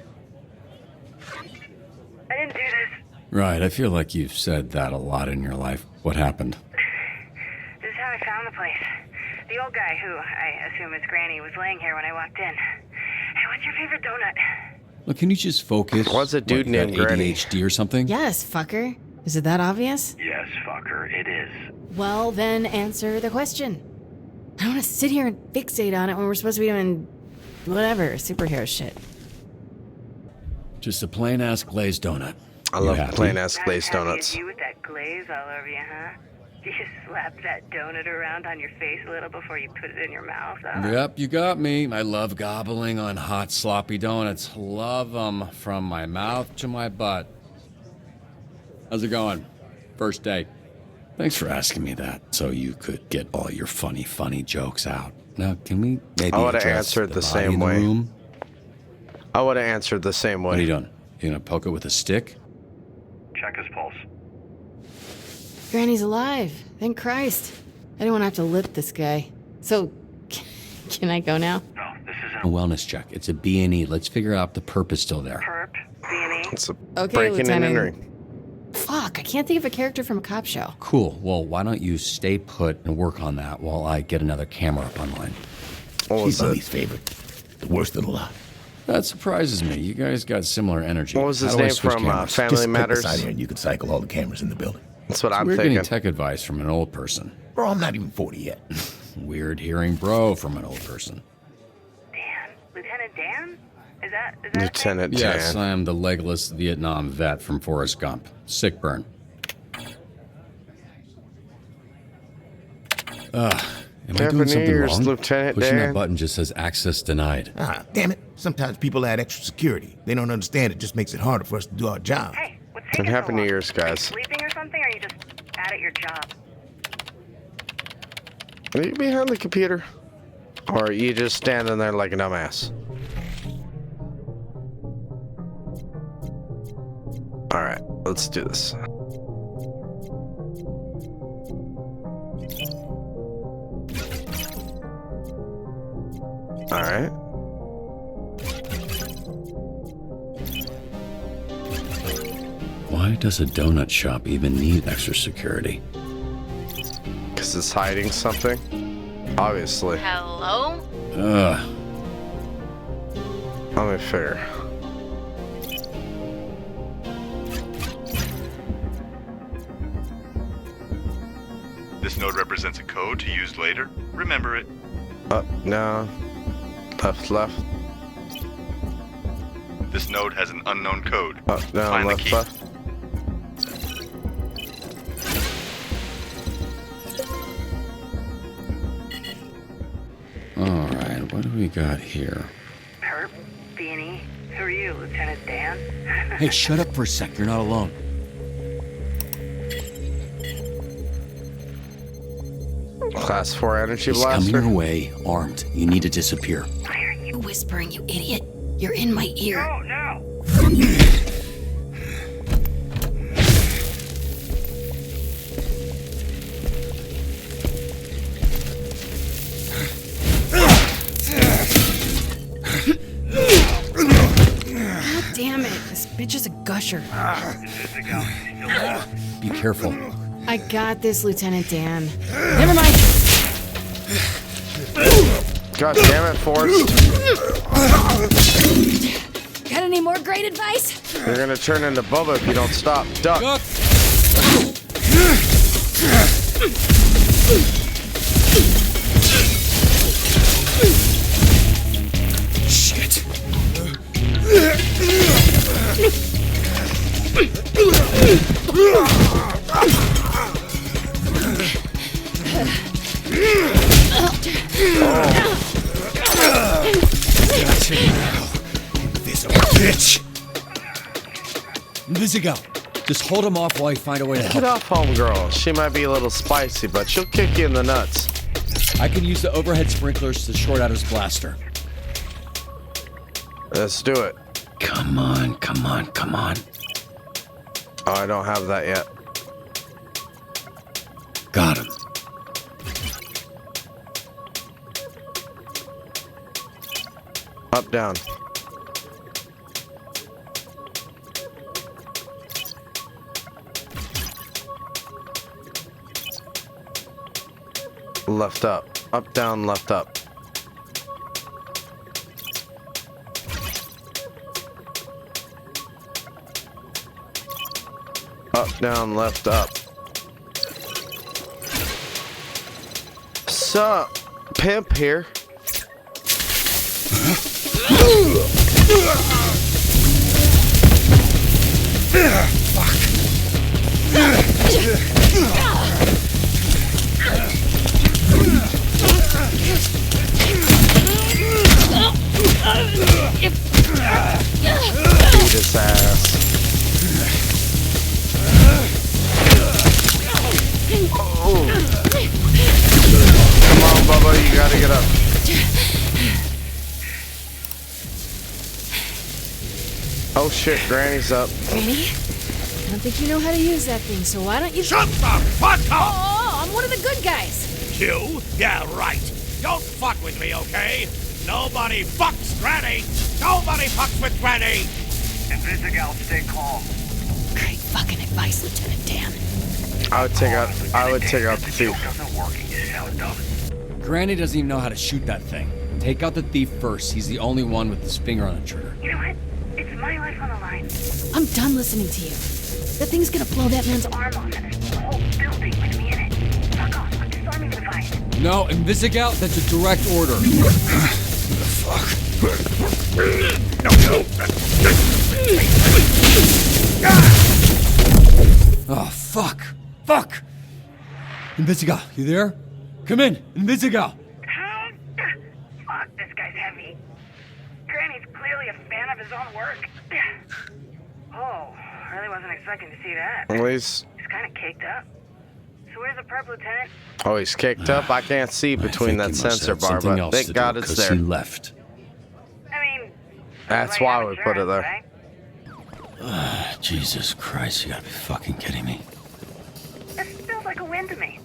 I didn't do this. Right, I feel like you've said that a lot in your life. What happened? This is how I found the place. The old guy, who I assume is Granny, was laying here when I walked in. Hey, what's your favorite donut? Look, can you just focus? What's a dude named Granny? ADHD or something? Yes, fucker. Is it that obvious? Yes, fucker, it is. Well, then answer the question. I don't want to sit here and fixate on it when we're supposed to be doing whatever, superhero shit. Just a plain-ass glazed donut. I You love happy? plain-ass glazed Happy donuts. as you with that glaze all over you, huh? You slap that donut around on your face a little before you put it in your mouth, huh? Yep, you got me. I love gobbling on hot, sloppy donuts. Love them from my mouth to my butt. How's it going? First day. Thanks for asking me that, so you could get all your funny jokes out. Now, can we maybe I would have address answered the body same in the way. room? I would have answered the same way. What are you doing? You gonna poke it with a stick? Check his pulse. Granny's alive. Thank Christ. I didn't want to have to lip this guy. So, can I go now? No, this A wellness check. It's a B&E. Let's figure out the perp is still there. Perp, B&E. It's a Okay, breaking and Lieutenant. entering. Fuck, I can't think of a character from a cop show. Cool. Well, why don't you stay put and work on that while I get another camera up online? What was She's my it? least favorite. The worst of the lot. That surprises me. You guys got similar energy. What was his How do I name switch from cameras? Family Just click Matters? beside here and you can cycle all the cameras in the building. That's what I'm We're thinking. getting tech advice from an old person. Bro, I'm not even 40 yet. Weird hearing bro from an old person. Dan. Lieutenant Dan? Is that Lieutenant Yes, Dan. I am the legless Vietnam vet from Forrest Gump. Sick burn. Am I doing something wrong? Lieutenant Pushing Dan. that button just says access denied. Ah, damn it. Sometimes people add extra security. They don't understand it just makes it harder for us to do our job. Hey, what's What taking happened so to long? yours, guys? Sleeping or something, or are you just bad at your job? Are you behind the computer? Or are you just standing there like a dumbass? Alright, let's do this. Alright. Why does a donut shop even need extra security? Because it's hiding something? Obviously. Hello? Ugh. Let me figure. This node represents a code to use later. Remember it. Up, no. Left, left. This node has an unknown code. Up, down, Find left, the key. left. Alright, what do we got here? Herb? Beanie? Who are you, Lieutenant Dan? Hey, shut up for a sec. You're not alone. Class 4 energy He's blaster. coming your way, armed. You need to disappear. Why are you whispering, you idiot? You're in my ear. Oh, no! God damn it. This bitch is a gusher. Be careful. I got this, Lieutenant Dan. Never mind. God damn it, Forrest. Got any more great advice? You're gonna turn into Bubba if you don't stop. Duck. Shit. Gotcha now. This bitch. Visigo, just hold him off while I find a way to help. Get off, homegirl. She might be a little spicy, but she'll kick you in the nuts. I can use the overhead sprinklers to short out his blaster. Let's do it. Come on, come on, come on. Oh, I don't have that yet. Got him. Up, down. Left up. Up, down, left up. Up, down, left, up. Sup, pimp here. Beat his ass. Oh. Come on, Bubba, you gotta get up. Oh shit, Granny's up. Granny? I don't think you know how to use that thing, so why don't you— Shut the fuck up! Oh, I'm one of the good guys. You? Yeah, right. Don't fuck with me, okay? Nobody fucks Granny! Nobody fucks with Granny! Invisigal, stay calm. Great fucking advice, Lieutenant Dan. I would take out the thief. Doesn't work, you just how it does. Granny doesn't even know how to shoot that thing. Take out the thief first. He's the only one with his finger on the trigger. You know what? It's my life on the line. I'm done listening to you. That thing's gonna blow that man's arm off, and there's a whole building with me in it. Fuck off. I'm disarming the device. No, Invisigal, that's a direct order. Oh, fuck. Fuck! Invisigal, you there? Come in, Invisigal. Fuck, this guy's heavy. Granny's clearly a fan of his own work. Oh, really wasn't expecting to see that. He's kind of caked up. So where's the perp, Lieutenant? Oh, he's caked up? I can't see between that sensor bar, but thank God it's there. He left. I mean... That's why we put it there. Right? Jesus Christ, you gotta be fucking kidding me. It feels like a win to me.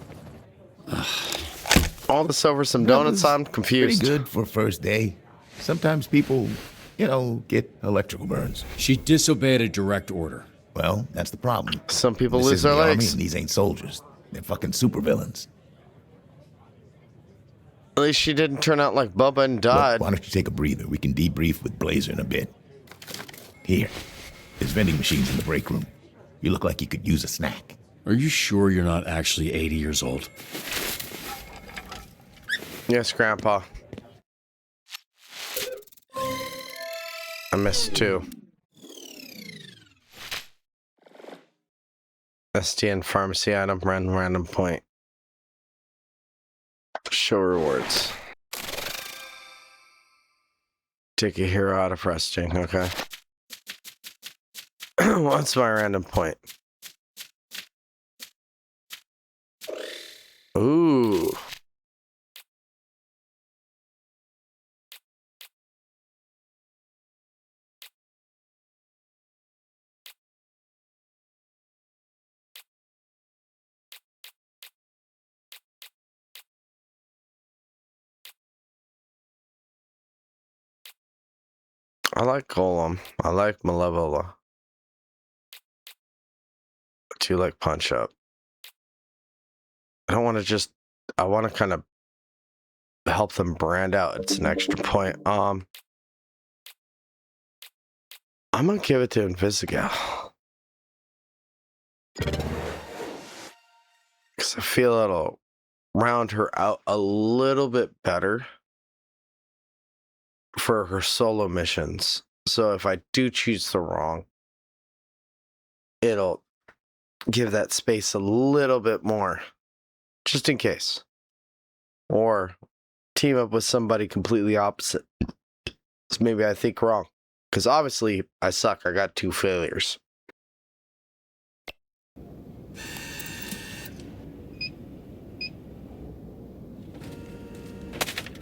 All this over some donuts, I'm confused. Pretty good for first day. Sometimes people, get electrical burns. She disobeyed a direct order. Well, that's the problem. Some people This lose isn't their the army, legs. and these ain't soldiers. They're fucking supervillains. At least she didn't turn out like Bubba and died. Look, why don't you take a breather? We can debrief with Blazer in a bit. Here, there's vending machines in the break room. You look like you could use a snack. Are you sure you're not actually 80 years old? Yes, Grandpa. I missed 2. STN pharmacy item, random point. Show rewards. Take a hero out of resting, okay. What's my random point? Ooh. I like Golem. I like Malevola. I do like Punch Up. I don't want to just... I want to kind of help them brand out. It's an extra point. I'm going to give it to Invisigal. Because I feel it'll round her out a little bit better for her solo missions. So if I do choose the wrong, it'll give that space a little bit more, just in case. Or team up with somebody completely opposite. So maybe I think wrong. Because obviously I suck. I got 2 failures.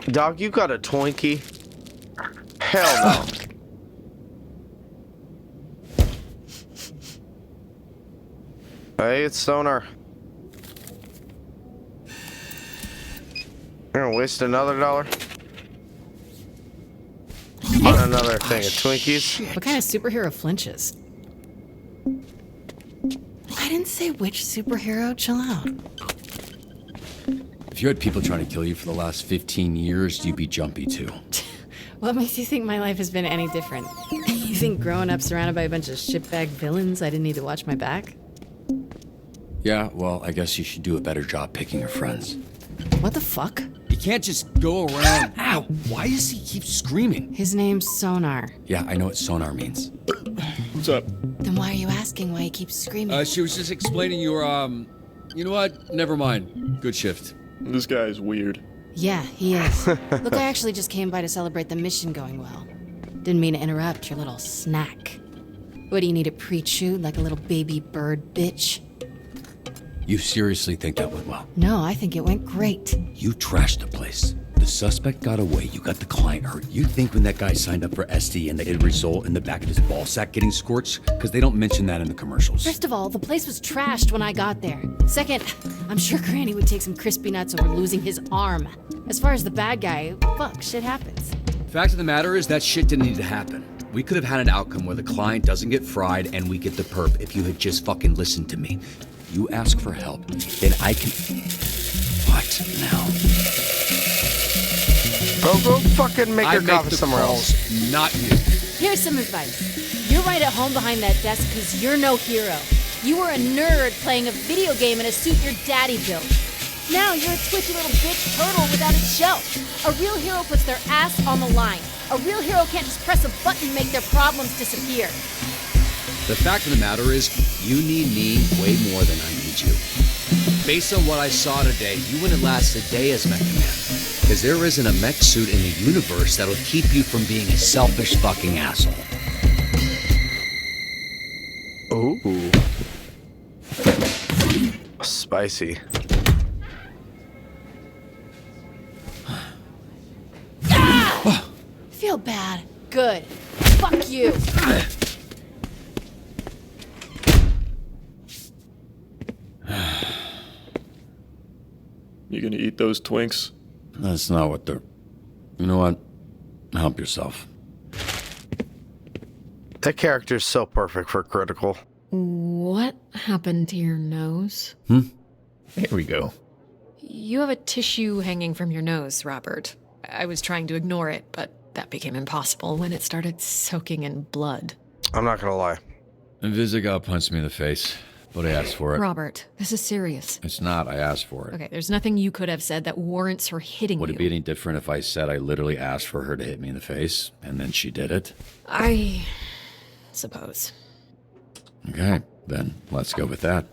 Dog, you got a Twinkie? Hell no. Hey, it's Sonar. You're gonna waste another $1 on another thing of Twinkies? What kind of superhero flinches? I didn't say which superhero. Chill out. If you had people trying to kill you for the last 15 years, you'd be jumpy too. What makes you think my life has been any different? You think growing up surrounded by a bunch of shitbag villains, I didn't need to watch my back? Yeah, well, I guess you should do a better job picking your friends. What the fuck? You can't just go around... Ow! Why does he keep screaming? His name's Sonar. Yeah, I know what sonar means. What's up? Then why are you asking why he keeps screaming? She was just explaining your, You know what? Never mind. Good shift. This guy's weird. Yeah, he is. Look, I actually just came by to celebrate the mission going well. Didn't mean to interrupt your little snack. What, do you need it pre-chewed like a little baby bird, bitch? You seriously think that went well? No, I think it went great. You trashed the place. The suspect got away, you got the client hurt. You think when that guy signed up for SDN that it'd result in the back of his ball sack getting scorched? Because they don't mention that in the commercials. First of all, the place was trashed when I got there. Second, I'm sure Granny would take some crispy nuts over losing his arm. As far as the bad guy, fuck, shit happens. Fact of the matter is that shit didn't need to happen. We could have had an outcome where the client doesn't get fried and we get the perp if you had just fucking listened to me. You ask for help, then I can... What now? Go fucking make your coffee somewhere else. Not you. Here's some advice. You're right at home behind that desk because you're no hero. You were a nerd playing a video game in a suit your daddy built. Now you're a twitchy little bitch turtle without a shell. A real hero puts their ass on the line. A real hero can't just press a button and make their problems disappear. The fact of the matter is, you need me way more than I need you. based on what I saw today, you wouldn't last a day as Mech Man. Because there isn't a mech suit in the universe that'll keep you from being a selfish fucking asshole. Ooh. Spicy. Feel bad. Good. Fuck you. You gonna eat those Twinks? That's not what they're... You know what? Help yourself. That character's so perfect for Critical. What happened to your nose? There we go. You have a tissue hanging from your nose, Robert. I was trying to ignore it, but that became impossible when it started soaking in blood. I'm not gonna lie. Invisigal punched me in the face, but I asked for it. Robert, this is serious. It's not. I asked for it. Okay, there's nothing you could have said that warrants her hitting Would you. it be any different if I said I literally asked for her to hit me in the face, and then she did it? I suppose. Okay, then let's go with that.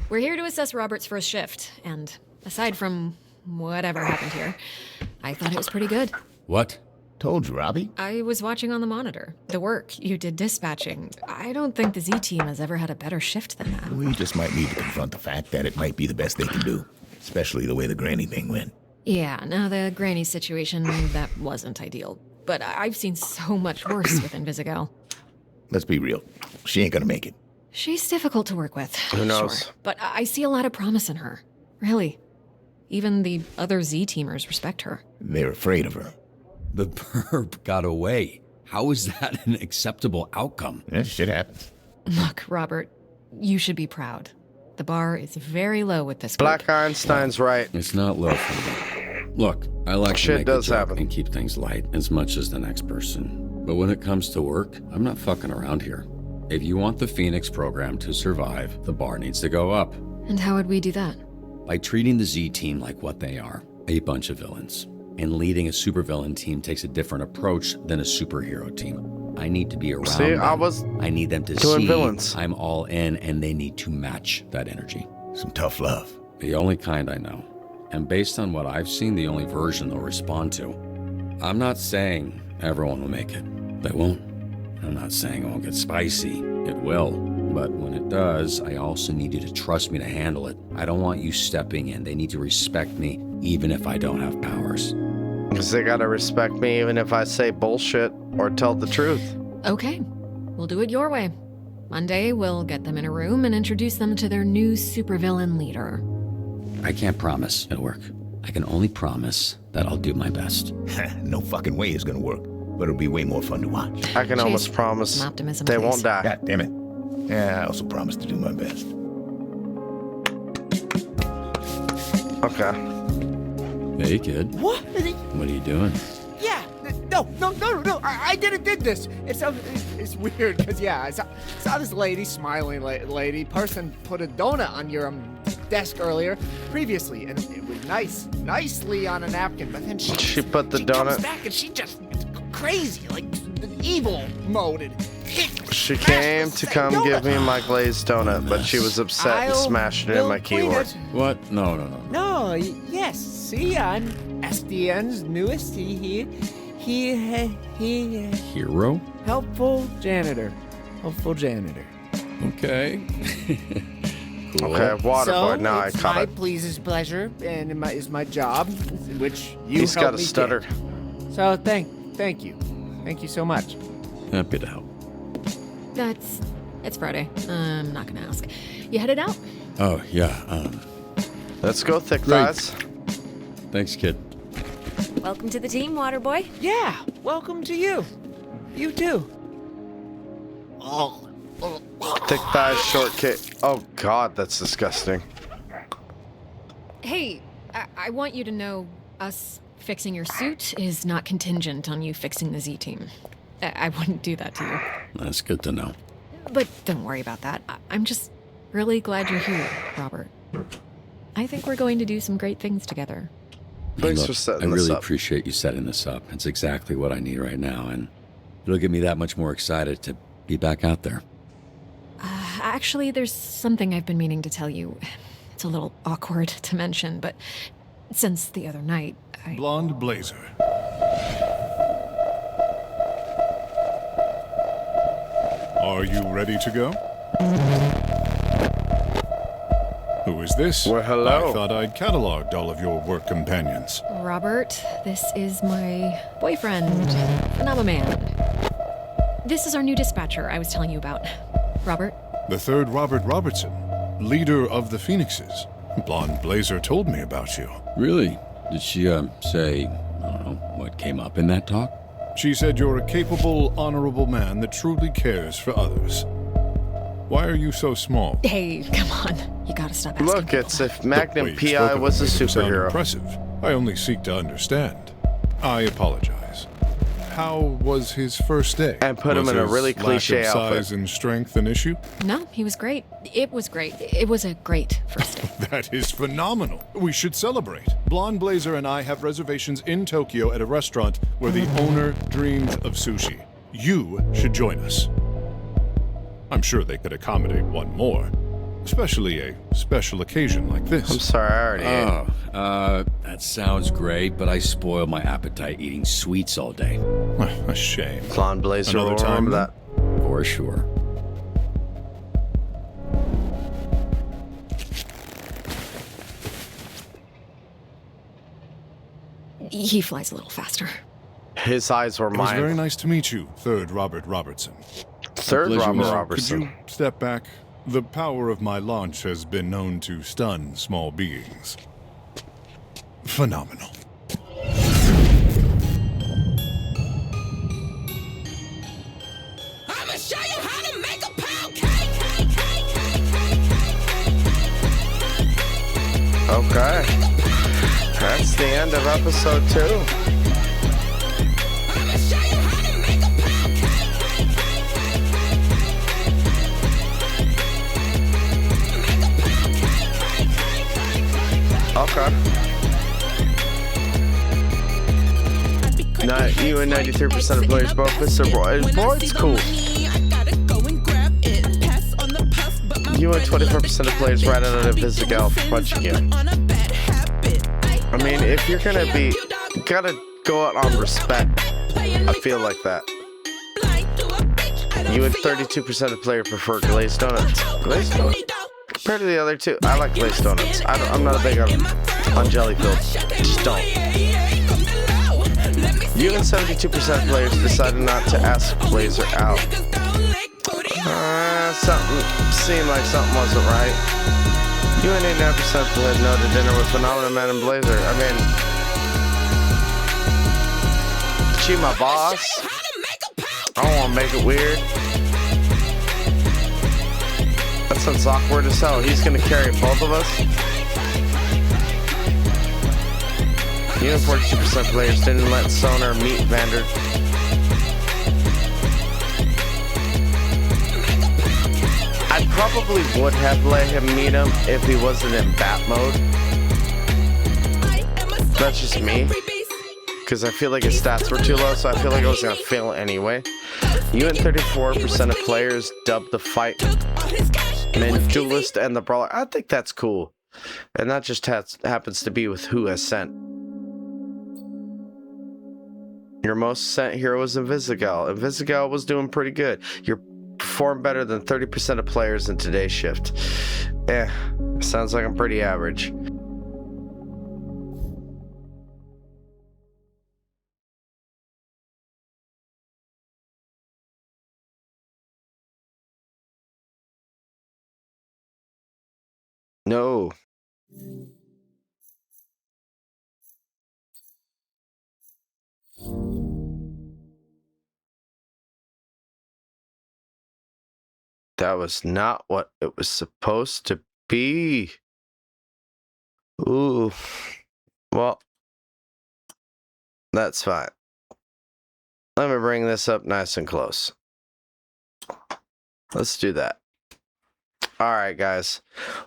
We're here to assess Robert's first shift, and aside from whatever happened here, I thought it was pretty good. What? Told you, Robbie. I was watching on the monitor. The work you did dispatching. I don't think the Z-Team has ever had a better shift than that. We just might need to confront the fact that it might be the best they can do. Especially the way the Granny thing went. Yeah, now the Granny situation, that wasn't ideal. But I've seen so much worse with Invisigal. Let's be real. She ain't gonna make it. She's difficult to work with. Who knows? Sure. But I see a lot of promise in her. Really. Even the other Z-Teamers respect her. They're afraid of her. The perp got away. How is that an acceptable outcome? Yeah, shit happens. Look, Robert, you should be proud. The bar is very low with this Black group. Einstein's right. It's not low for me. Look, I like to make a joke and keep things light as much as the next person. But when it comes to work, I'm not fucking around here. If you want the Phoenix program to survive, the bar needs to go up. And how would we do that? By treating the Z-Team like what they are, a bunch of villains. And leading a supervillain team takes a different approach than a superhero team. I need to be around them. I need them to see villains. I'm all in, and they need to match that energy. Some tough love. The only kind I know. And based on what I've seen, the only version they'll respond to. I'm not saying everyone will make it. They won't. I'm not saying it won't get spicy. It will. But when it does, I also need you to trust me to handle it. I don't want you stepping in. They need to respect me, even if I don't have powers. Because they gotta respect me even if I say bullshit or tell the truth. Okay, we'll do it your way. Monday, we'll get them in a room and introduce them to their new supervillain leader. I can't promise it'll work. I can only promise that I'll do my best. No fucking way it's gonna work. But it'll be way more fun to watch. I can almost promise optimism, they please. won't die. God damn it. Yeah, I also promise to do my best. Okay. Hey, kid. What? What are you doing? Yeah. No. I did this. It's weird because I saw this lady, smiling lady, person put a donut on your desk previously, and it was nicely on a napkin. But then she put the she donut. comes back and she just crazy, like the evil mode. And she came to come give me my glazed donut, but she was upset and smashed it in my keyboard. What? No. No, yes. See, I'm SDN's newest. He Hero? helpful janitor. Okay. Cool. Okay, waterboard. Now I it's caught my it. pleases pleasure, and is my job, which you He's helped got a me stutter. get. So thank you so much. Happy to help. It's Friday. I'm not gonna ask. You headed out? Oh, yeah. Let's go, thick Great. thighs. Thanks, kid. Welcome to the team, Waterboy. Yeah, welcome to you. You too. Thick thighs, short kick. Oh God, that's disgusting. Hey, I want you to know us fixing your suit is not contingent on you fixing the Z-Team. I wouldn't do that to you. That's good to know. But don't worry about that. I'm just really glad you're here, Robert. I think we're going to do some great things together. Thanks Look, for setting I this really up. appreciate you setting this up. It's exactly what I need right now, and it'll get me that much more excited to be back out there. Actually, there's something I've been meaning to tell you. It's a little awkward to mention, but since the other night, Blonde Blazer. Are you ready to go? Who is this? Well, hello. I thought I'd cataloged all of your work companions. Robert, this is my boyfriend, Man. This is our new dispatcher I was telling you about. Robert? The third Robert Robertson, leader of the Phoenixes. Blonde Blazer told me about you. Really? Did she, say, I don't know, what came up in that talk? She said you're a capable, honorable man that truly cares for others. Why are you so small? Hey, come on. You gotta stop asking. Look, it's if Magnum PI was a superhero. Impressive. I only seek to understand. I apologize. How was his first day? And put him in a really cliche lack of outfit. Size and strength an issue? No, he was great. It was great. It was a great first day. That is phenomenal. We should celebrate. Blonde Blazer and I have reservations in Tokyo at a restaurant where the owner dreams of sushi. You should join us. I'm sure they could accommodate one more, especially a special occasion like this. I'm sorry, I already ate. That sounds great, but I spoil my appetite eating sweets all day. A shame. Blonde Blazer will remember that. For sure. He flies a little faster. His eyes were It was mine. very nice to meet you, third Robert Robertson. Third Robert Robertson. Could you step back? The power of my launch has been known to stun small beings. Phenomenal. I'ma show you how to make a pound cake. Okay. That's the end of episode 2. Okay. Not you and 93% of players both Mr. Broid's cool. You and 24% of players right out of Visigal punching you. I mean, if you're gonna be, you gotta go out on respect. I feel like that. You and 32% of players prefer glazed donuts. Glazed donuts? Compared to the other two, I like glazed donuts. I'm not a big on jelly filled. Just don't. You and 72% of players decided not to ask Blazer out. Something seemed like something wasn't right. You and 89% had no to dinner with Phenomenal Man and Blazer. I mean, she my boss. I don't want to make it weird. That sounds awkward as hell. He's gonna carry both of us. You and 42% players didn't let Sonar meet Vander. I probably would have let him meet him if he wasn't in bat mode. That's just me. Because I feel like his stats were too low, so I feel like I was going to fail anyway. You and 34% of players dubbed the fight and Duelist and the Brawler. I think that's cool. And that just happens to be with who has sent. Your most sent hero was Invisigal. Invisigal was doing pretty good. You performed better than 30% of players in today's shift. Sounds like I'm pretty average. No. That was not what it was supposed to be. Ooh. Well, that's fine. Let me bring this up nice and close. Let's do that. All right, guys.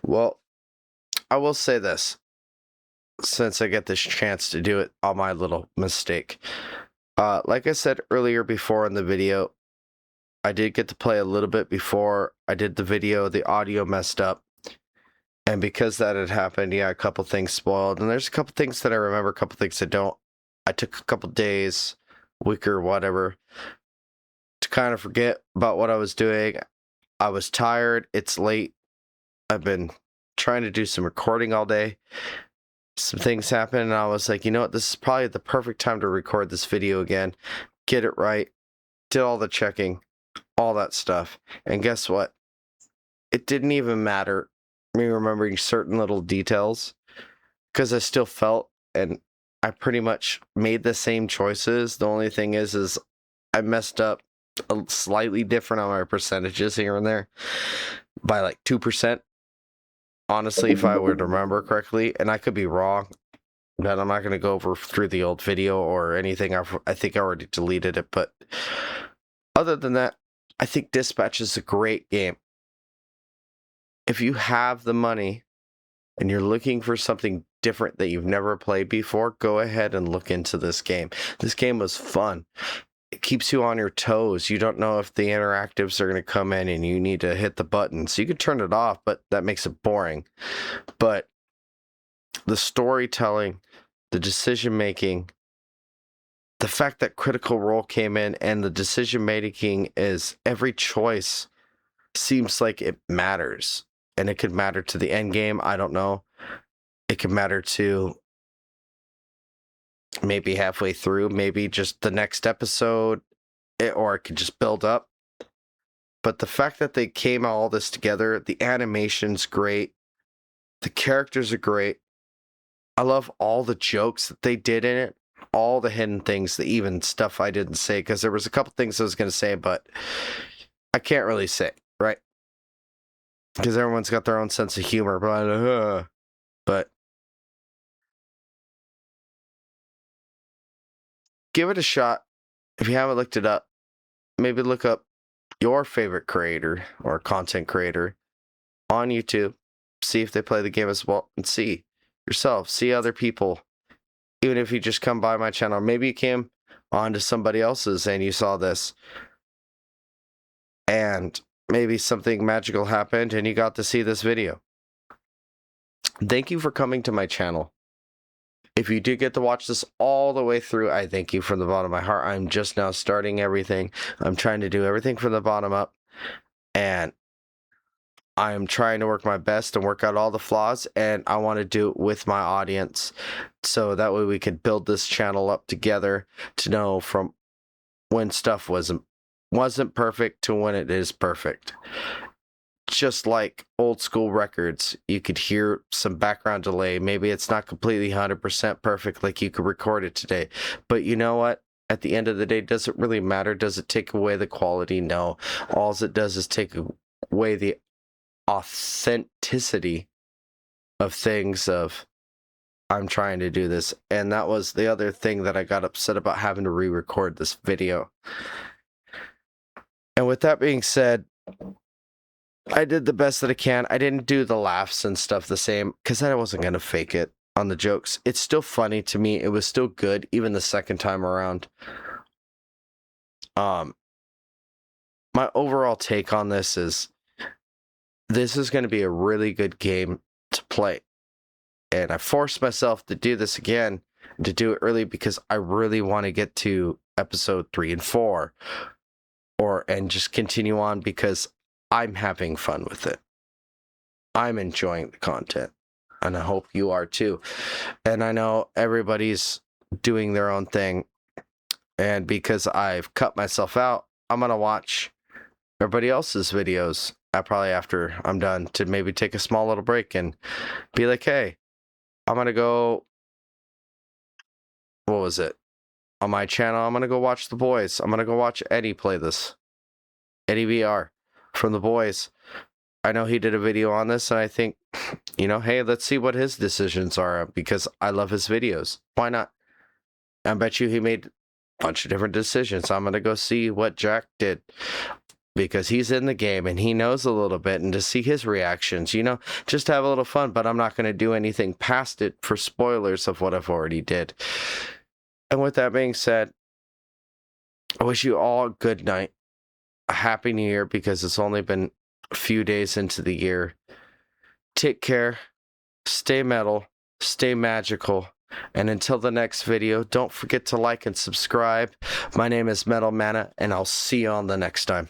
Well, I will say this. Since I get this chance to do it on my little mistake. Like I said earlier before in the video, I did get to play a little bit before I did the video. The audio messed up. And because that had happened, yeah, a couple things spoiled. And there's a couple things that I remember, a couple things I don't. I took a couple days, week or whatever, to kind of forget about what I was doing. I was tired. It's late. I've been trying to do some recording all day. Some things happened, and I was like, you know what? This is probably the perfect time to record this video again. Get it right. Did all the checking, all that stuff. And guess what? It didn't even matter me remembering certain little details, because I still felt, and I pretty much made the same choices. The only thing is I messed up slightly different on my percentages here and there by like 2%. Honestly, if I would remember correctly, and I could be wrong, but I'm not going to go over through the old video or anything. I think I already deleted it, but other than that, I think Dispatch is a great game. If you have the money and you're looking for something different that you've never played before, go ahead and look into this game. This game was fun. It keeps you on your toes. You don't know if the interactives are going to come in and you need to hit the button. So you can turn it off, but that makes it boring. But the storytelling, the decision making, the fact that Critical Role came in and the decision making is every choice seems like it matters. And it could matter to the end game. I don't know. It could matter to maybe halfway through, maybe just the next episode, or it could just build up. But the fact that they came all this together, the animation's great, the characters are great. I love all the jokes that they did in it, all the hidden things, the even stuff I didn't say, because there was a couple things I was going to say, but I can't really say, right? Because everyone's got their own sense of humor, but give it a shot. If you haven't looked it up, maybe look up your favorite creator or content creator on YouTube. See if they play the game as well, and see yourself, see other people. Even if you just come by my channel, maybe you came onto somebody else's and you saw this, and maybe something magical happened and you got to see this video. Thank you for coming to my channel. If you did get to watch this all the way through, I thank you from the bottom of my heart. I'm just now starting everything. I'm trying to do everything from the bottom up, and I'm trying to work my best and work out all the flaws, and I want to do it with my audience, so that way we can build this channel up together to know from when stuff wasn't perfect to when it is perfect. Just like old school records, you could hear some background delay. Maybe it's not completely 100% perfect like you could record it today. But you know what? At the end of the day, does it really matter? Does it take away the quality? No. All it does is take away the authenticity of things of, I'm trying to do this. And that was the other thing that I got upset about, having to re-record this video. And with that being said, I did the best that I can. I didn't do the laughs and stuff the same, because I wasn't going to fake it on the jokes. It's still funny to me. It was still good, even the second time around. My overall take on this is going to be a really good game to play. And I forced myself to do this again, to do it early, because I really want to get to episode 3 and 4. And just continue on, because I'm having fun with it. I'm enjoying the content, and I hope you are too. And I know everybody's doing their own thing, and because I've cut myself out, I'm going to watch everybody else's videos probably after I'm done, to maybe take a small little break and be like, hey, I'm going to go, what was it? On my channel, I'm going to go watch The Boys. I'm going to go watch Eddie play this. Eddie VR from The Boys. I know he did a video on this, and I think, hey, let's see what his decisions are, because I love his videos. Why not? I bet you he made a bunch of different decisions. I'm going to go see what Jack did, because he's in the game and he knows a little bit, and to see his reactions, just have a little fun. But I'm not going to do anything past it for spoilers of what I've already did. And with that being said, I wish you all a good night, a happy new year, because it's only been a few days into the year. take care, stay metal, stay magical, and until the next video, don't forget to like and subscribe. My name is Metal Mana, and I'll see you on the next time.